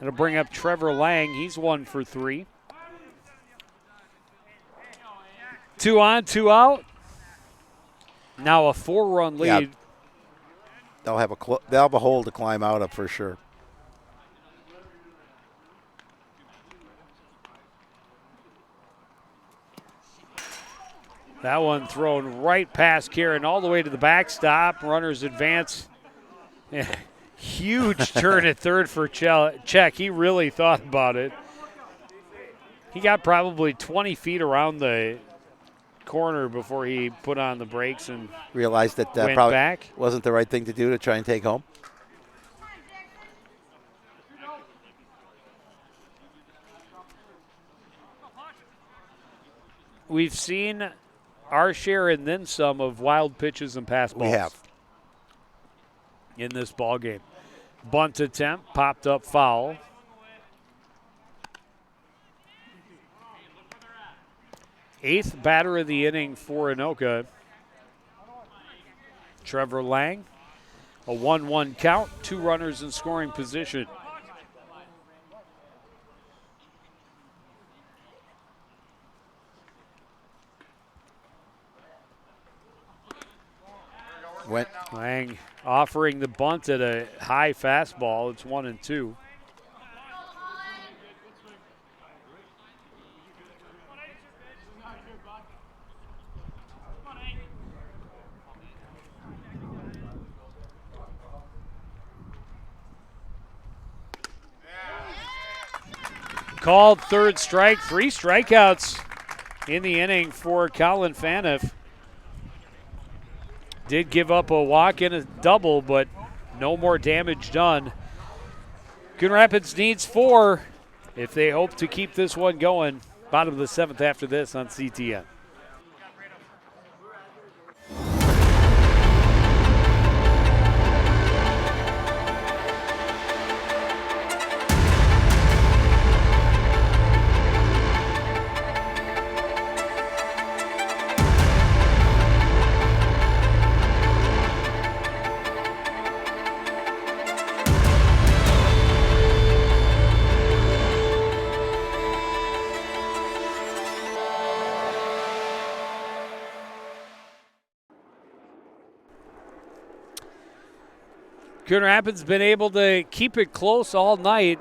It'll bring up Trevor Lang. He's 1 for 3. 2 on, 2 out. Now a 4-run lead. Yeah. They'll have a hole to climb out of for sure. That one thrown right past Karen all the way to the backstop. Runners advance. Huge turn at third for Czech. He really thought about it. He got probably 20 feet around the corner before he put on the brakes and realized that went probably back. Wasn't the right thing to do to try and take home. We've seen our share and then some of wild pitches and pass balls. We have. In this ball game. Bunt attempt, popped up foul. Eighth batter of the inning for Anoka. Trevor Lang. A 1-1 count, 2 runners in scoring position. Lang offering the bunt at a high fastball. It's 1-2. Called third strike, 3 strikeouts in the inning for Colin Phaneuf. Did give up a walk and a double, but no more damage done. Coon Rapids needs 4 if they hope to keep this one going. Bottom of the 7th after this on CTN. Coon Rapids been able to keep it close all night.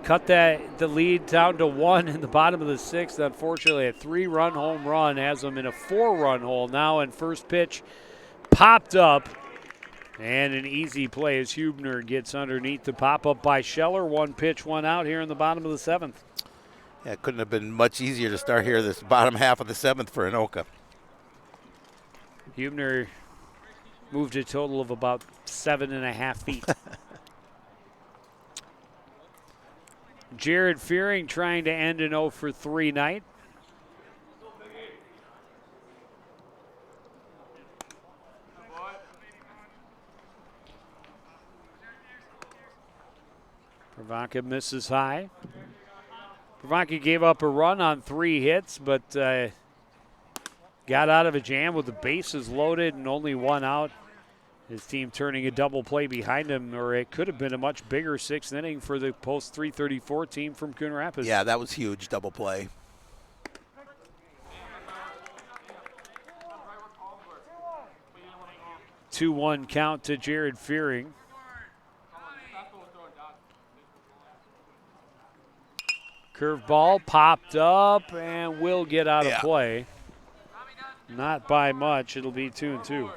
Cut the lead down to 1 in the bottom of the 6th. Unfortunately, a 3-run home run has them in a 4-run hole now, and first pitch popped up. And an easy play as Hubner gets underneath the pop-up by Scheller. 1 pitch, 1 out here in the bottom of the 7th. Yeah, it couldn't have been much easier to start here this bottom half of the 7th for Anoka. Hubner moved a total of about 7.5 feet. Jared Fearing trying to end an 0 for 3 night. Provanka misses high. Provanka gave up a run on 3 hits, but got out of a jam with the bases loaded and only 1 out. His team turning a double play behind him, or it could have been a much bigger 6th inning for the post 334 team from Coon Rapids. Yeah, that was huge, double play. Two 2-1 count to Jared Fearing. Curveball popped up and will get out of play. Not by much. It'll be 2-2.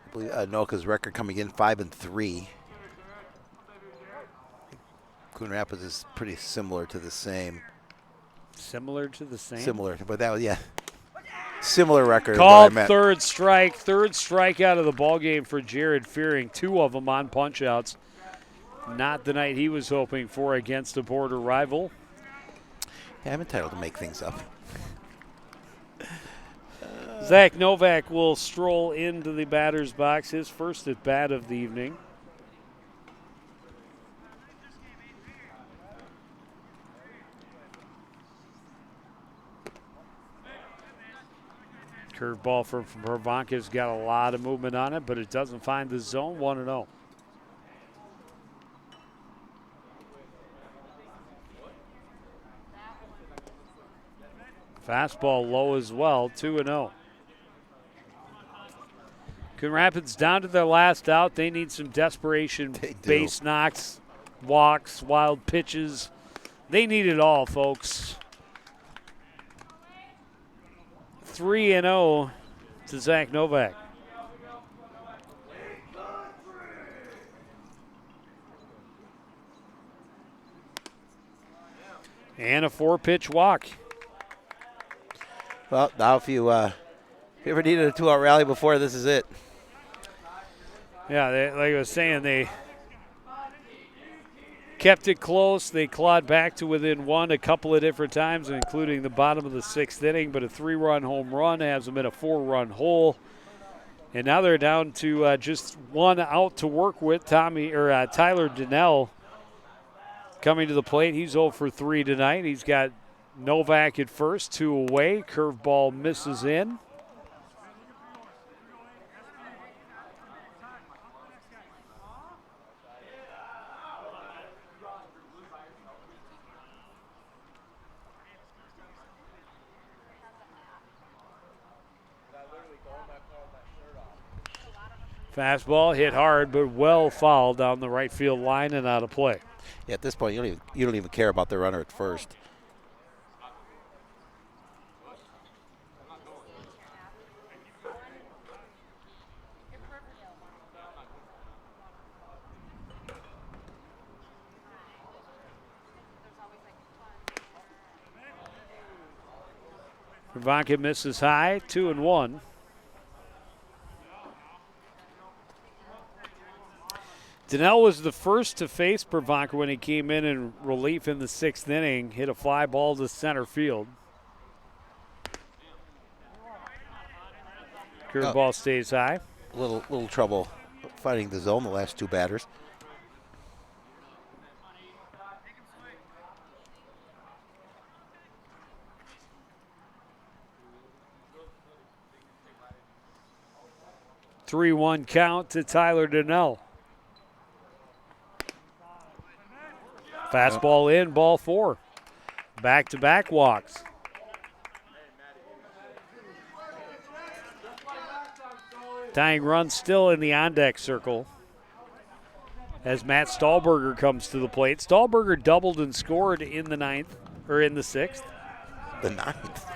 I believe Anoka's record coming in 5-3. Coon Rapids is pretty similar to the same. Similar to the same? Similar, but that was, similar record. Called third strike out of the ball game for Jared Fearing. 2 of them on punch-outs. Not the night he was hoping for against a border rival. Yeah, I'm entitled to make things up. Zach Novak will stroll into the batter's box, his first at bat of the evening. Curveball from Provanka's got a lot of movement on it, but it doesn't find the zone. 1-0. Fastball low as well. 2-0. Coon Rapids down to their last out. They need some desperation. Base knocks, walks, wild pitches. They need it all, folks. 3-0 to Zach Novak. And a 4-pitch walk. Well, now if you ever needed a 2-out rally before, this is it. Yeah, like I was saying, they kept it close. They clawed back to within 1 a couple of different times, including the bottom of the 6th inning. But a 3-run home run has them in a 4-run hole. And now they're down to just 1 out to work with. Tyler Donnell coming to the plate. He's 0 for 3 tonight. He's got Novak at first, 2 away. Curveball misses in. Fastball hit hard, but well fouled down the right field line and out of play. Yeah, at this point, you don't even care about the runner at first. Provanka misses high, 2-1. Donnell was the first to face Provanka when he came in relief in the 6th inning. Hit a fly ball to center field. Curveball stays high. Little trouble finding the zone the last 2 batters. Three-one count to Tyler Donnell. Fastball in, ball 4. Back-to-back walks. Tying run still in the on-deck circle as Matt Stahlberger comes to the plate. Stahlberger doubled and scored in the 9th, or in the 6th. The 9th.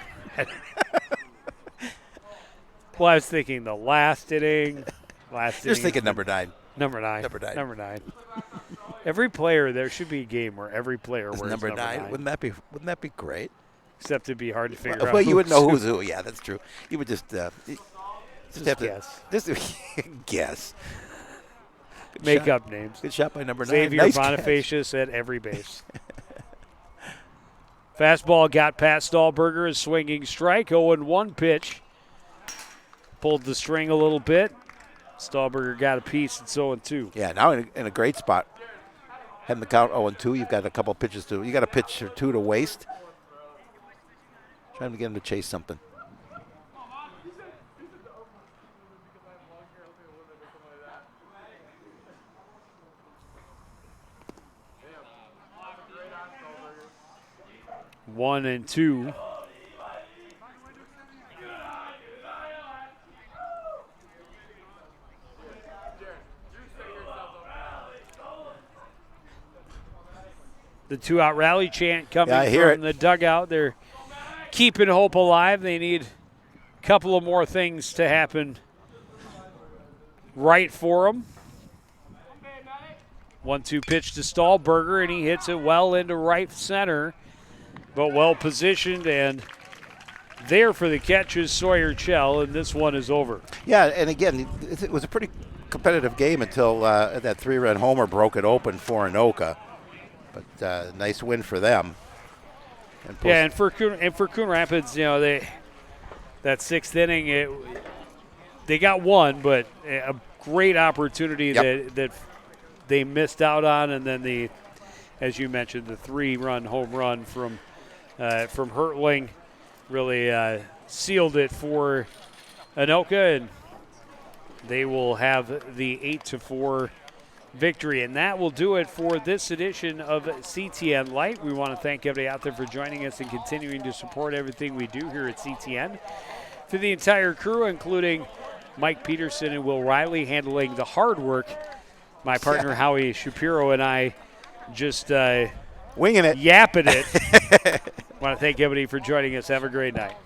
Well, I was thinking the last inning. Just thinking number 9. Number 9. Every player, there should be a game where every player wears number 9. Wouldn't that be great? Except it'd be hard to figure out. Well, you would know who's who. Yeah, that's true. You would just have guess. Just guess. Make up names. Good shot by number 9. Xavier nice Bonifacius at every base. Fastball got Pat Stahlberger, a swinging strike. 0-1 pitch. Pulled the string a little bit. Stahlberger got a piece. It's 0-2. Yeah, now in a great spot. Having the count 0-2, you've got a couple pitches you got a pitch or two to waste. Trying to get him to chase something. One and 2. The 2-out rally chant coming from the dugout. They're keeping hope alive. They need a couple of more things to happen right for them. 1-2 pitch to Stahlberger, and he hits it well into right center, but well positioned, and there for the catch is Sawyer Chell, and this one is over. Yeah, and again, it was a pretty competitive game until that 3-run homer broke it open for Anoka. But nice win for them. And for Coon Rapids, you know, that 6th inning, they got one, but a great opportunity that they missed out on, and then as you mentioned, the 3-run home run from Hertling really sealed it for Anoka, and they will have the 8-4 victory. And that will do it for this edition of CTN Light. We want to thank everybody out there for joining us and continuing to support everything we do here at CTN. To the entire crew, including Mike Peterson and Will Riley handling the hard work, my partner Howie Shapiro and I just winging it, yapping it. Want to thank everybody for joining us. Have a great night.